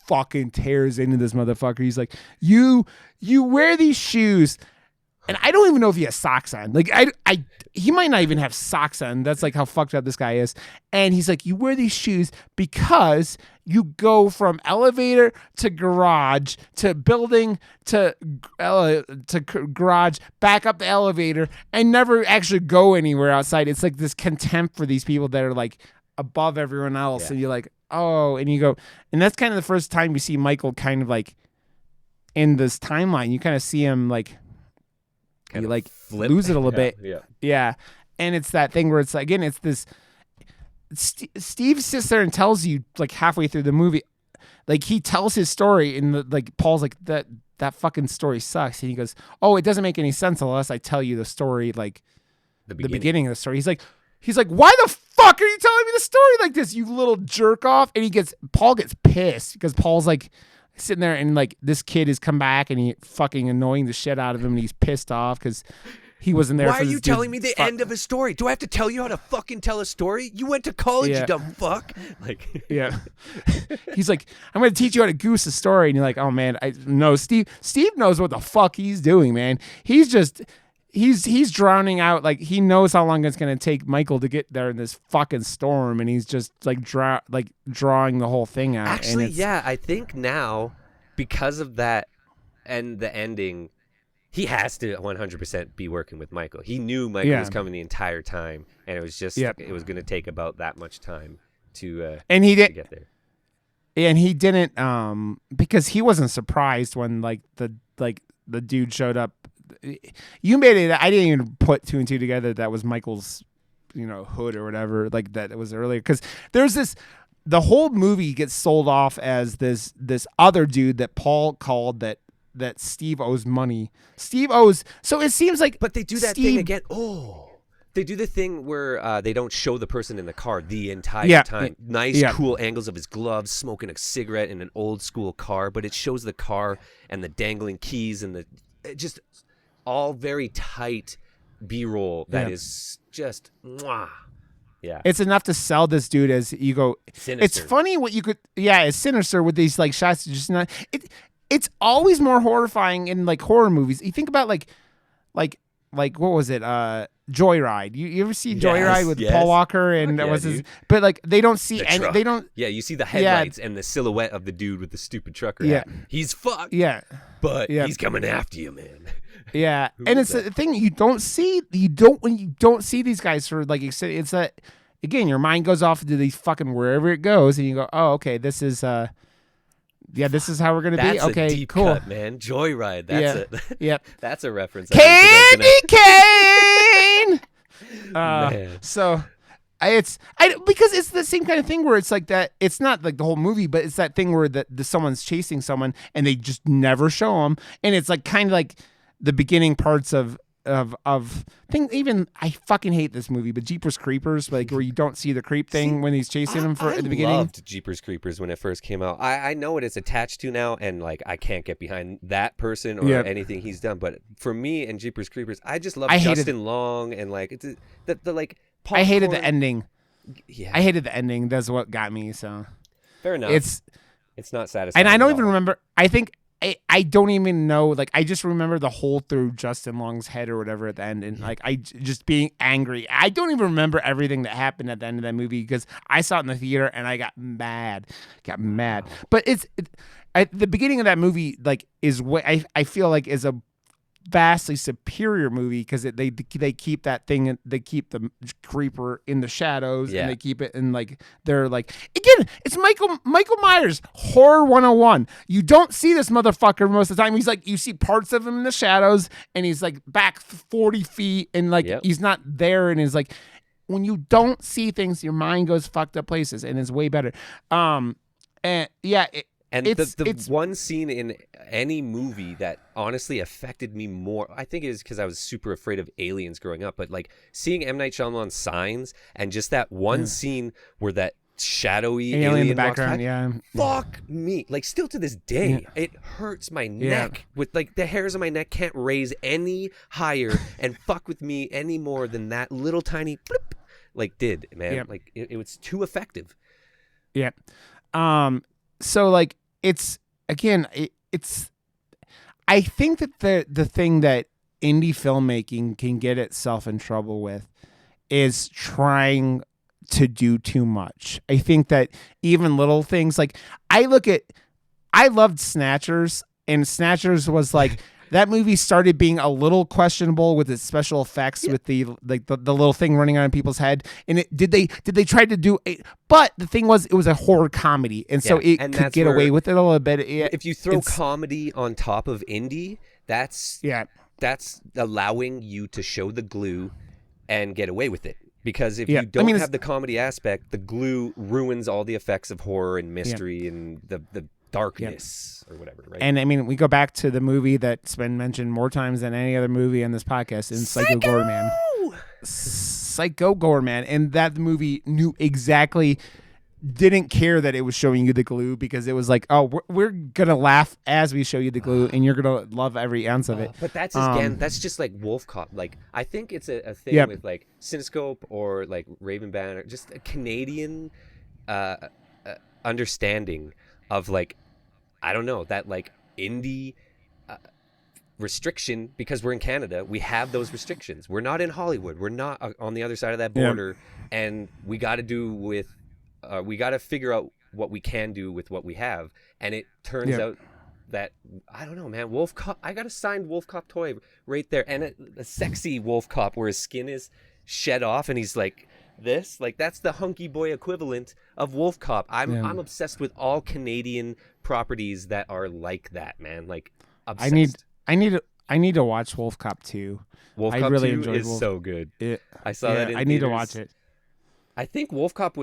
fucking tears into this motherfucker. He's like, you wear these shoes, and I don't even know if he has socks on. Like he might not even have socks on. That's like how fucked up this guy is. And he's like, you wear these shoes because you go from elevator to garage to building to garage, back up the elevator, and never actually go anywhere outside. It's like this contempt for these people that are like above everyone else. And you're like, oh, and you go, and that's kind of the first time you see Michael kind of like in this timeline. You kind of see him like, you like lose it a little bit. Yeah. And it's that thing where it's like, again, it's this Steve sits there and tells you like halfway through the movie, like he tells his story and like Paul's like, that fucking story sucks. And he goes, oh, it doesn't make any sense unless I tell you the story, like the beginning of the story. He's like, why the fuck are you telling me the story like this, you little jerk off? And Paul gets pissed because Paul's like sitting there and like this kid has come back and he fucking annoying the shit out of him and he's pissed off because he wasn't there.
Why are you telling me the end of a story? Do I have to tell you how to fucking tell a story? You went to college, you dumb fuck. Like,
yeah. He's like, I'm going to teach you how to goose a story. And you're like, oh man, Steve knows what the fuck he's doing, man. He's drowning out. Like he knows how long it's going to take Michael to get there in this fucking storm. And he's just like drawing the whole thing out.
Actually, I think now because of that and the ending, he has to 100% be working with Michael. He knew Michael was coming the entire time, and it was just it was going to take about that much time to get there.
And he didn't because he wasn't surprised when the dude showed up. You made it. I didn't even put two and two together. That was Michael's, hood or whatever. Like that it was earlier because there's this. The whole movie gets sold off as this other dude that Paul called that Steve owes money. So it seems like,
but they do that thing again. Oh, they do the thing where they don't show the person in the car the entire time. Nice, cool angles of his gloves, smoking a cigarette in an old school car, but it shows the car and the dangling keys and just all very tight B-roll that is just mwah. Yeah.
It's enough to sell this dude as you go.
Sinister.
It's funny what you could. Yeah, it's sinister with these like shots. Just not. It's always more horrifying in like horror movies. You think about like what was it? Joyride. You ever see Joyride with Paul Walker and
yeah,
was his?
dude.
But like they don't see any.
Truck.
They don't.
Yeah, you see the headlights and the silhouette of the dude with the stupid trucker hat. He's fucked.
Yeah.
But he's coming after you, man.
Yeah, and it's the thing you don't see. When you don't see these guys for like it's that again. Your mind goes off to these fucking wherever it goes, and you go, oh, okay, this is this is how we're gonna be. Okay,
a deep
cool,
cut, man. Joyride. That's it.
Yep.
That's a reference.
Candy cane.
Man.
So. Because it's the same kind of thing where it's like that. It's not like the whole movie, but it's that thing where someone's chasing someone and they just never show them, and it's like kind of like the beginning parts of thing. Even I fucking hate this movie, but Jeepers Creepers, like where you don't see the creep thing when he's chasing him at the beginning. I
loved Jeepers Creepers when it first came out. I know what it's attached to now, and like I can't get behind that person or anything he's done. But for me and Jeepers Creepers, I just love Justin Long and like it's the like. Popcorn.
I hated the ending.
Yeah,
I hated the ending. That's what got me. So
fair enough. It's not satisfying.
And I don't even remember. I think I don't even know. Like I just remember the hole through Justin Long's head or whatever at the end, and like I just being angry. I don't even remember everything that happened at the end of that movie because I saw it in the theater and I got mad. But the beginning of that movie like is what I feel like is a vastly superior movie because they keep that thing, they keep the creeper in the shadows and they keep it in like they're like again it's Michael Myers horror 101. You don't see this motherfucker most of the time. He's like you see parts of him in the shadows and he's like back 40 feet and like he's not there, and is like when you don't see things your mind goes fucked up places and it's way better.
And the one scene in any movie that honestly affected me more, I think it is because I was super afraid of aliens growing up, but like seeing M. Night Shyamalan's Signs and just that one scene where that shadowy alien
in the background,
fuck me. Like still to this day, it hurts my neck with like the hairs on my neck can't raise any higher and fuck with me any more than that little tiny blip like did, man. Like it was too effective.
Yeah. So like, it's again, it's. I think that the thing that indie filmmaking can get itself in trouble with is trying to do too much. I think that even little things like I loved Snatchers, and Snatchers was like that movie started being a little questionable with its special effects with the little thing running on people's head. And did they try to do it? But the thing was, it was a horror comedy, and so it could get away with it a little bit.
If you throw comedy on top of indie, that's allowing you to show the glue and get away with it. Because if you don't have the comedy aspect, the glue ruins all the effects of horror and mystery and the darkness or whatever, right?
And I mean, we go back to the movie that's been mentioned more times than any other movie on this podcast, and Psycho Goreman. Psycho Goreman. And that movie didn't care that it was showing you the glue, because it was like, oh, we're gonna laugh as we show you the glue, and you're gonna love every ounce of it.
But that's again, that's just like Wolf Cop. Like I think it's a thing with like Cinescope or like Raven Banner, just a Canadian understanding of like, I don't know, that like indie restriction, because we're in Canada, we have those restrictions. We're not in Hollywood. We're not on the other side of that border, and we got to figure out what we can do with what we have. And it turns out that, I don't know, man, Wolf Cop, I got a signed Wolf Cop toy right there, and a sexy Wolf Cop where his skin is shed off and he's like this, like that's the hunky boy equivalent of Wolf Cop. I'm obsessed with all Canadian properties that are like that, man. Like obsessed.
I need to watch Wolf Cop 2.
Wolf Cop 2 is so good. I saw that in
I need to watch it.
I think Wolf Cop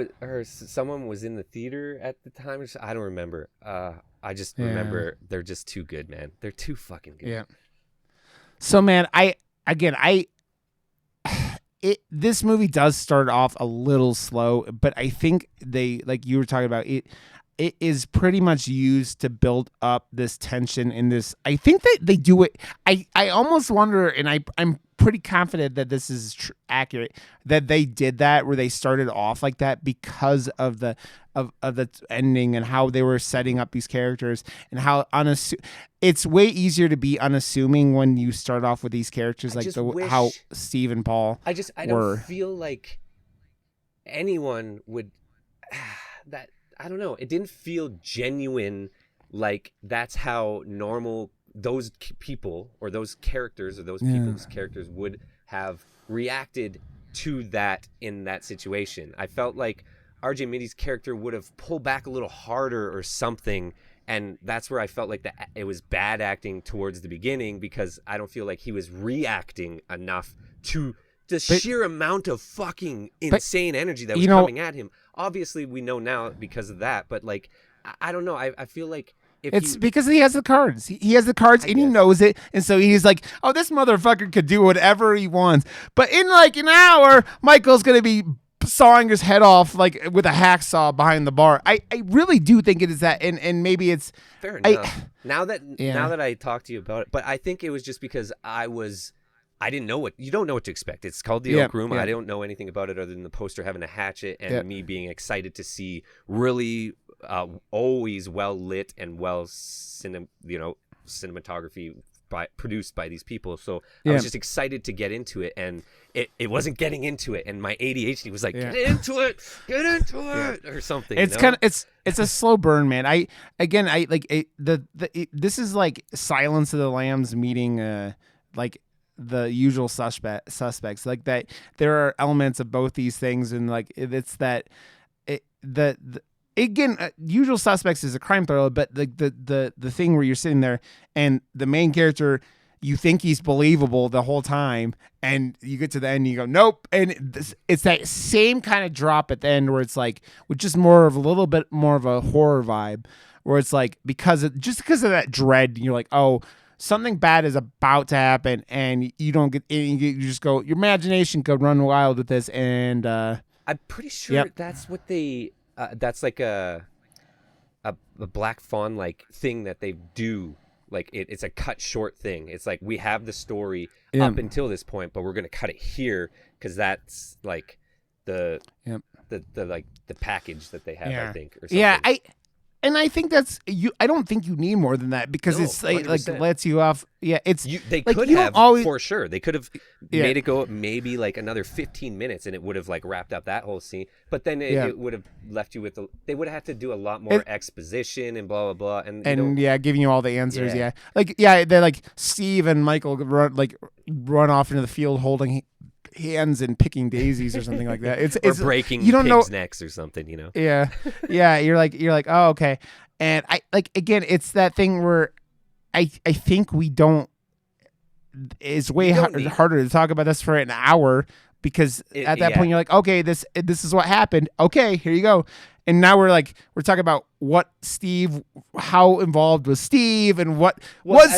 someone was in the theater at the time. I don't remember. I just remember they're just too good, man. They're too fucking good.
Yeah. So, man, this movie does start off a little slow, but I think they, like you were talking about it, it is pretty much used to build up this tension in this. I think that they do it. I almost wonder, and I'm pretty confident that this is accurate, that they did that where they started off like that because of the ending and how they were setting up these characters and how it's way easier to be unassuming when you start off with these characters how Steve and Paul
I don't feel like anyone would that. I don't know. It didn't feel genuine, like that's how normal those people or those characters or those people's characters would have reacted to that in that situation. I felt like RJ Mitty's character would have pulled back a little harder or something, and that's where I felt like it was bad acting towards the beginning, because I don't feel like he was reacting enough to the sheer amount of fucking insane energy that was coming at him. Obviously, we know now because of that, but like, I don't know. I feel like
because he has the cards. He has the cards and he knows it, and so he's like, "Oh, this motherfucker could do whatever he wants." But in like an hour, Michael's gonna be sawing his head off like with a hacksaw behind the bar. I really do think it is that, and maybe it's
fair enough. Now that I talked to you about it, but I think it was just because I didn't know you don't know what to expect. It's called the Oak Room. I don't know anything about it other than the poster having a hatchet and me being excited to see really always well lit and well cinematography produced by these people. So I was just excited to get into it, and it wasn't getting into it, and my ADHD was like, get into it or something.
It's it's a slow burn, man. This is like Silence of the Lambs meeting like the usual suspects, like that. There are elements of both these things, and like it's that again, Usual Suspects is a crime thriller, but the thing where you're sitting there and the main character, you think he's believable the whole time, and you get to the end and you go, nope. And it's that same kind of drop at the end where it's like, with just a little bit more of a horror vibe, where it's like, because of that dread, you're like, oh, something bad is about to happen, and you don't get, you just go, your imagination could run wild with this. And
I'm pretty sure that's what they, that's like a Black Fawn like thing that they do. Like it's a cut short thing. It's like, we have the story up until this point, but we're gonna cut it here because that's like the like the package that they have, I think, or something.
Yeah, I think that's you. I don't think you need more than that, because it's like lets you off. Yeah, it's
they
like,
could have for sure. They could have made it go maybe like another 15 minutes, and it would have like wrapped up that whole scene. But then it would have left you with they would have had to do a lot more exposition and blah blah blah, and
giving you all the answers. They're like Steve and Michael run off into the field holding hands and picking daisies or something like that. It's
breaking necks or something, you know.
You're like, oh, okay. And I like, again, it's that thing where I think we don't. It's way harder to talk about this for an hour, because at that point you're like, okay, this is what happened. Okay, here you go. And now we're talking about how involved was Steve, and was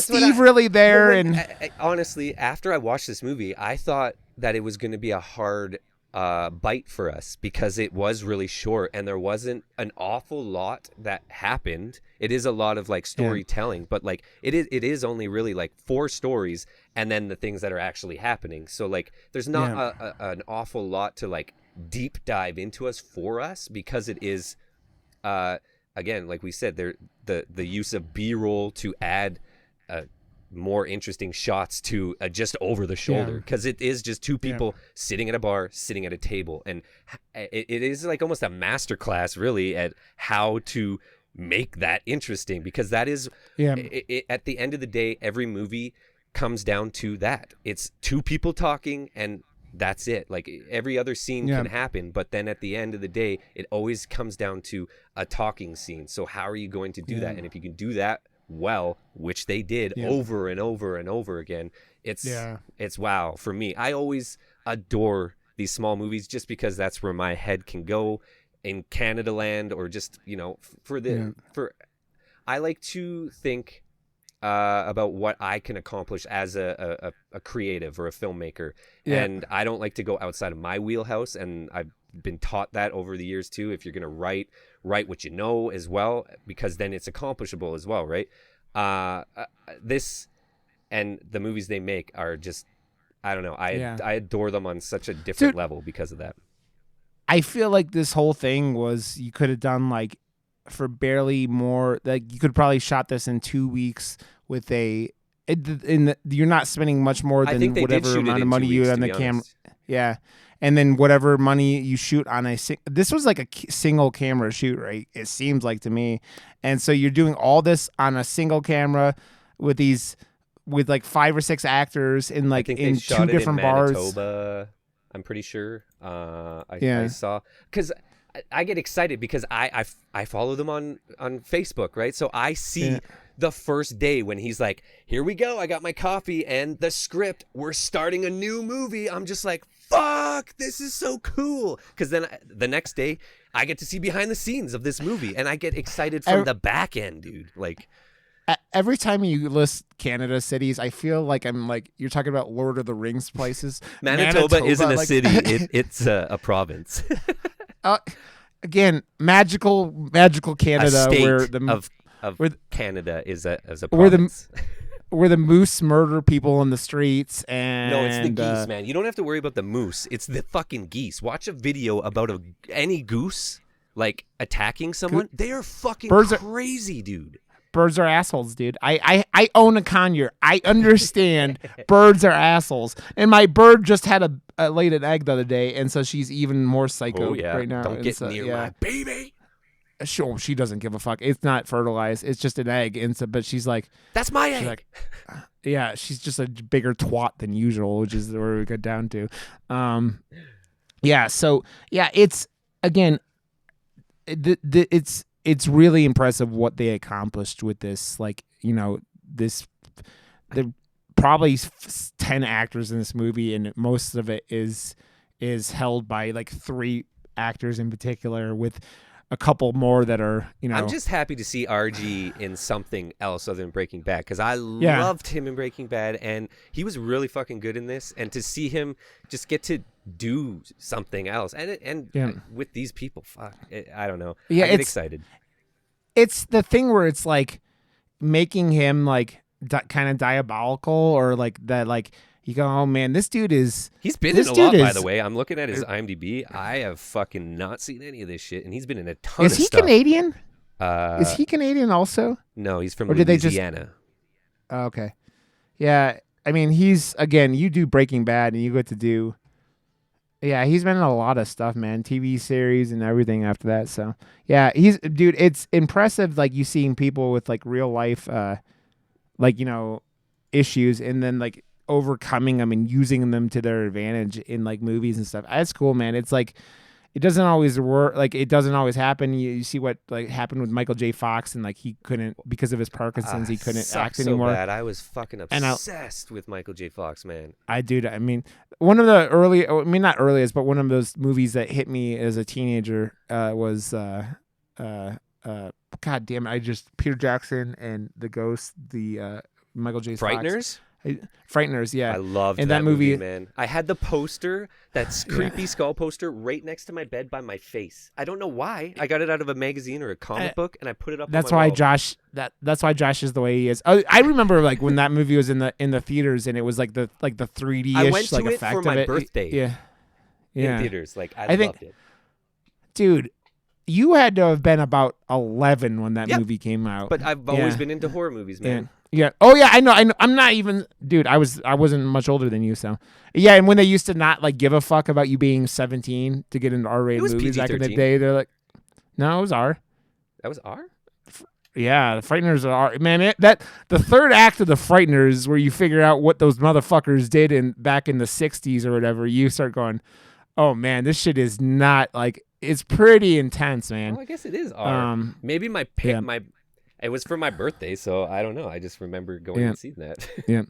Steve really there?
I, honestly, after I watched this movie, I thought that it was going to be a hard bite for us, because it was really short and there wasn't an awful lot that happened. It is a lot of like storytelling, but like it is only really like 4 stories and then the things that are actually happening. So like there's not an awful lot to like deep dive into for us, because it is again, like we said, the use of B-roll to add more interesting shots to just over the shoulder, because it is just 2 people sitting at a bar, sitting at a table, and it is like almost a masterclass really at how to make that interesting, because that is at the end of the day, every movie comes down to that. It's 2 people talking, and that's it. Like every other scene can happen, but then at the end of the day, it always comes down to a talking scene. So how are you going to do that? And if you can do that well, which they did over and over and over again, it's wow. For me, I always adore these small movies, just because that's where my head can go in Canada land, or just, you know, I like to think about what I can accomplish as a creative or a filmmaker, and I don't like to go outside of my wheelhouse, and I've been taught that over the years too. If you're going to write write what you know as well, because then it's accomplishable as well, right? This and the movies they make are just, I don't know. I adore them on such a different level because of that.
I feel like this whole thing was, you could have done like for barely more, like you could probably shot this in 2 weeks with you're not spending much more than whatever amount of money you had on the camera. Yeah. And then whatever money you shoot on this was like a single camera shoot, right? It seems like to me. And so you're doing all this on a single camera with like 5 or 6 actors in like in 2 different bars.
Manitoba, I'm pretty sure. I saw, because I get excited because I follow them on Facebook, right? So I see the first day when he's like, here we go, I got my coffee and the script, we're starting a new movie. I'm just like, fuck, this is so cool. Because then the next day I get to see behind the scenes of this movie and I get excited from the back end, dude. Like,
every time you list Canada cities, I feel like you're talking about Lord of the Rings places.
Manitoba isn't a city; it's a province.
Again, magical Canada,
where Canada is a province.
Where the moose murder people in the streets, and
no, it's the geese, man. You don't have to worry about the moose. It's the fucking geese. Watch a video about any goose like attacking someone. They are fucking crazy, dude.
Birds are assholes, dude. I own a conure. I understand birds are assholes. And my bird just had laid an egg the other day, and so she's even more psycho right now.
Don't get near my baby.
Sure, she doesn't give a fuck. It's not fertilized. It's just an egg. And so, but she's like,
that's my egg.
Like, yeah, she's just a bigger twat than usual, which is where we get down to. Yeah. So yeah, it's again, it's really impressive what they accomplished with this. Like, you know, there probably 10 actors in this movie, and most of it is held by like 3 actors in particular, with a couple more that are, you know.
I'm just happy to see RG in something else other than Breaking Bad, because I loved him in Breaking Bad, and he was really fucking good in this. And to see him just get to do something else, and with these people, fuck, I don't know. Yeah, I get excited.
It's the thing where it's like making him like kind of diabolical, or like that, like you go, oh man, this dude is.
He's been in a lot, by the way. I'm looking at his IMDb. I have fucking not seen any of this shit, and he's been in a ton of stuff.
Is he Canadian? Is he Canadian also?
No, he's from Louisiana.
Oh, okay. Yeah, I mean, he's, again, you do Breaking Bad, and you get to do. Yeah, he's been in a lot of stuff, man. TV series and everything after that. So, yeah, dude, it's impressive, like, you seeing people with, like, real life, like, you know, issues, and then, like, overcoming them and using them to their advantage in, like, movies and stuff. That's cool, man. It's like, it doesn't always work. Like, it doesn't always happen. You see what, like, happened with Michael J. Fox, and, like, he couldn't, because of his Parkinson's, he couldn't act anymore.
So bad. I was fucking obsessed with Michael J. Fox, man.
I mean, one of the not earliest, but one of those movies that hit me as a teenager was, God damn it, Peter Jackson and the Ghost, the Michael J.
Frighteners?
Fox. Frighteners, yeah.
I loved that movie, man. I had the poster, that creepy skull poster, right next to my bed by my face. I don't know why. I got it out of a magazine or a comic book, and I put it up.
That's
on my
why
wall.
Josh. That's why Josh is the way he is. I remember, like, when that movie was in the theaters, and it was like the 3D-ish,
I went to
like,
it
effect
for my
of it.
birthday.
Yeah.
In theaters, like I loved it.
Dude, you had to have been about 11 when that movie came out.
But I've always been into horror movies, man.
Yeah. Oh yeah, I know. I'm not even, dude. I wasn't much older than you, so yeah. And when they used to not, like, give a fuck about you being 17 to get into R-rated movies back in the day, they're like, no, it was R.
That was R.
Yeah, the Frighteners are R. Man, the third act of the Frighteners, where you figure out what those motherfuckers did back in the 60s or whatever. You start going, oh man, this shit is not, like, it's pretty intense, man.
Well, I guess it is R. Maybe my it was for my birthday, so I don't know. I just remember going and seeing that.
Yeah.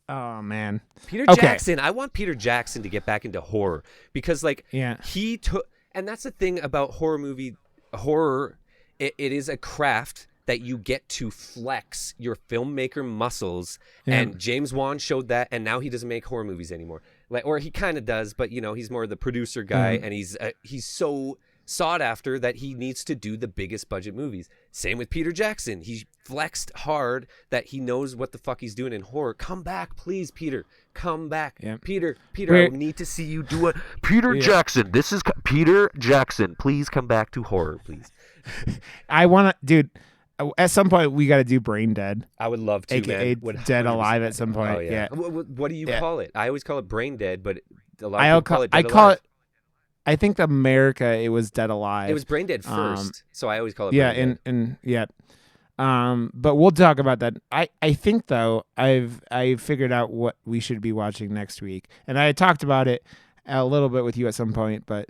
Oh man,
Peter Jackson. I want Peter Jackson to get back into horror, because, like, he took, and that's the thing about horror. It is a craft that you get to flex your filmmaker muscles, and James Wan showed that, and now he doesn't make horror movies anymore. Like, or he kind of does, but, you know, he's more the producer guy, and he's so sought after that he needs to do the biggest budget movies. Same with Peter Jackson. He flexed hard that he knows what the fuck he's doing in horror. Come back, please, Peter. Come back.
Yeah.
Peter, I need to see you do it. Peter Jackson, this is Peter Jackson. Please come back to horror, please.
I want to, dude, at some point we got to do Brain Dead.
I would love to,
AKA
man.
Dead Alive at some point.
Oh, yeah. What do you call it? I always call it Brain Dead, but a lot of people call it Dead Alive.
I think America, it was Dead Alive.
It was Brain Dead first, so I always call it Brain Dead.
But we'll talk about that. I think though I figured out what we should be watching next week, and I talked about it a little bit with you at some point. But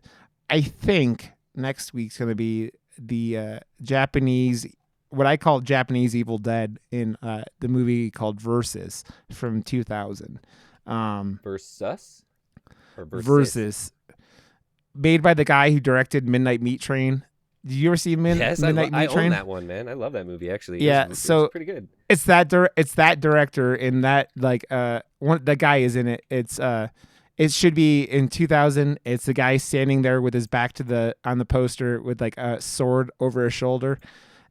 I think next week's going to be the Japanese, what I call Japanese Evil Dead in the movie called Versus from 2000.
Versus.
Made by the guy who directed Midnight Meat Train. Did you ever see Midnight Meat Train?
I own that one, man. I love that movie, actually.
Yeah,
it
so
was pretty good.
It's that director in that, like, the guy is in it. It should be in 2000. It's the guy standing there with his back to on the poster with like a sword over his shoulder,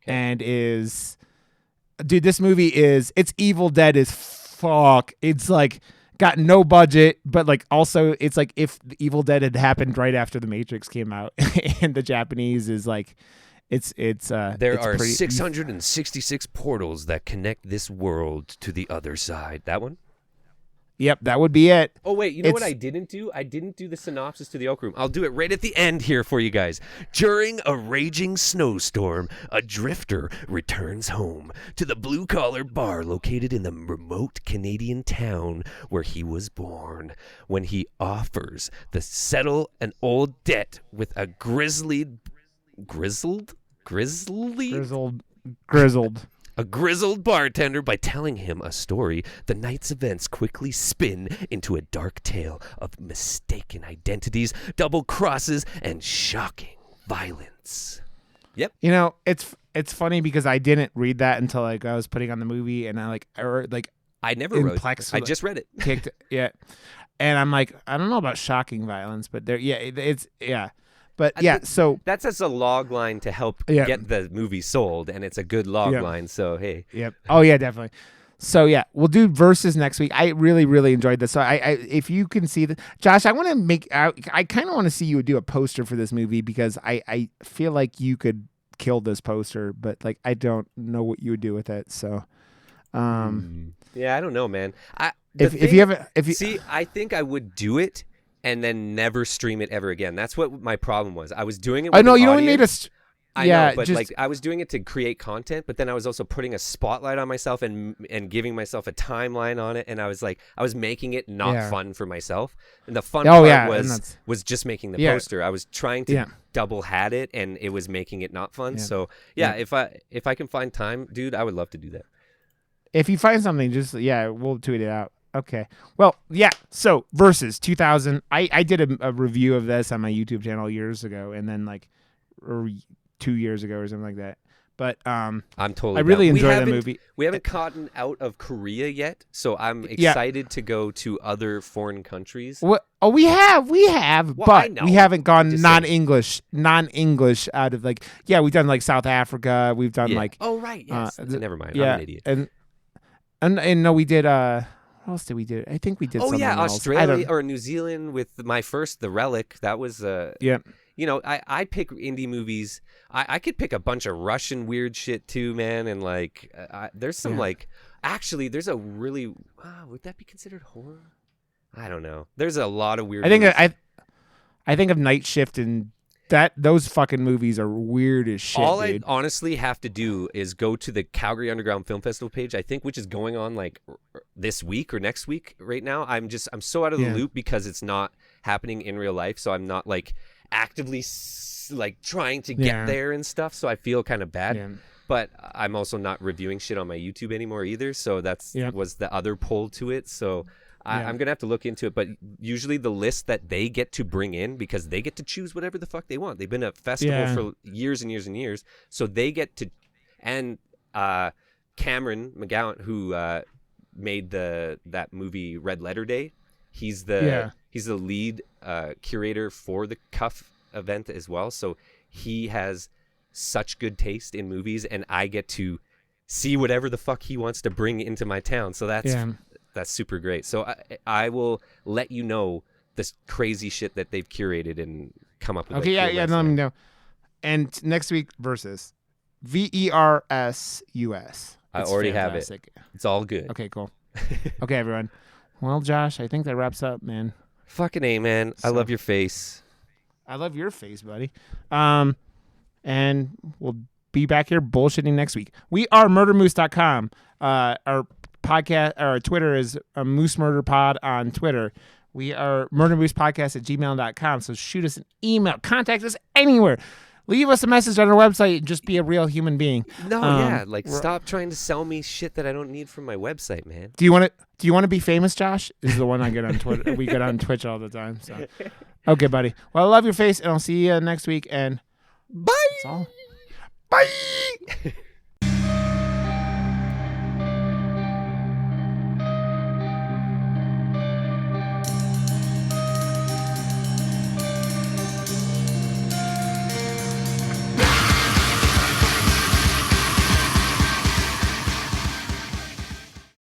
and dude, this movie it's Evil Dead as fuck. It's like got no budget, but like also it's like if the Evil Dead had happened right after the Matrix came out, and the Japanese is like, there
are 666 portals that connect this world to the other side. That one?
Yep, that would be it.
Oh, wait, you know what I didn't do? I didn't do the synopsis to the Oak Room. I'll do it right at the end here for you guys. During a raging snowstorm, a drifter returns home to the blue-collar bar located in the remote Canadian town where he was born, when he offers to settle an old debt with a grizzled. A grizzled bartender. By telling him a story, the night's events quickly spin into a dark tale of mistaken identities, double crosses, and shocking violence. Yep.
You know, it's funny because I didn't read that until like I was putting on the movie, and I
never wrote it. I just read it.
Kicked yeah. And I'm like, I don't know about shocking violence, but But so
that's just a log line to help get the movie sold, and it's a good log line. So hey,
oh yeah, definitely. So yeah, we'll do Versus next week. I really, really enjoyed this. So I if you can see Josh, I want to make. I kind of want to see you do a poster for this movie because I feel like you could kill this poster, but like I don't know what you would do with it. So,
yeah, I don't know, man. I think I would do it and then never stream it ever again. That's what my problem was. I was doing it with
you don't
need
a...
I know, but like I was doing it to create content, but then I was also putting a spotlight on myself and giving myself a timeline on it, and I was making it not fun for myself. And the fun part was just making the poster. I was trying to double hat it, and it was making it not fun. So if I can find time, dude, I would love to do that.
If you find something, just we'll tweet it out. Okay. Well, so Versus 2000. I did a review of this on my YouTube channel years ago, and then or 2 years ago or something like that. But I'm
totally.
I really enjoyed the movie.
We haven't gotten out of Korea yet, so I'm excited to go to other foreign countries.
Well, we have, but we haven't gone non-English out of we've done like South Africa. We've done
never mind. I'm an idiot.
And no, we did. What else did we do? I think we did.
Australia or New Zealand with The Relic. That was You know, I pick indie movies. I could pick a bunch of Russian weird shit too, man. And there's some actually there's a really would that be considered horror? I don't know. There's a lot of weird.
I think of Night Shift and those fucking movies are weird as shit.
All
dude.
I honestly have to do is go to the Calgary Underground Film Festival page, I think, which is going on this week or next week right now. I'm so out of the loop because it's not happening in real life, so I'm not actively trying to get there and stuff, so I feel kind of bad. But I'm also not reviewing shit on my YouTube anymore either, so that's was the other pull to it. So I'm gonna have to look into it. But usually the list that they get to bring in, because they get to choose whatever the fuck they want. They've been a festival for years and years and years, so they get to. And Cameron McGowan, who made that movie Red Letter Day, he's the lead curator for the Cuff event as well. So he has such good taste in movies, and I get to see whatever the fuck he wants to bring into my town. So that's super great. So I will let you know this crazy shit that they've curated and come up with.
Okay, let me know. And next week, Versus. VERSUS.
I already have it. It's all good.
Okay, cool. Okay, everyone. Well, Josh, I think that wraps up, man.
Fucking A, man. I love your face.
I love your face, buddy. And we'll be back here bullshitting next week. We are murdermoose.com. Our podcast, our Twitter is Moose Murder Pod on Twitter. We are murdermoosepodcast@gmail.com. So shoot us an email. Contact us anywhere. Leave us a message on our website. Just be a real human being.
No, stop trying to sell me shit that I don't need from my website, man.
Do you want to be famous, Josh? This is the one I get on Twitter. We get on Twitch all the time. So, okay, buddy. Well, I love your face, and I'll see you next week. And
bye.
That's all. Bye.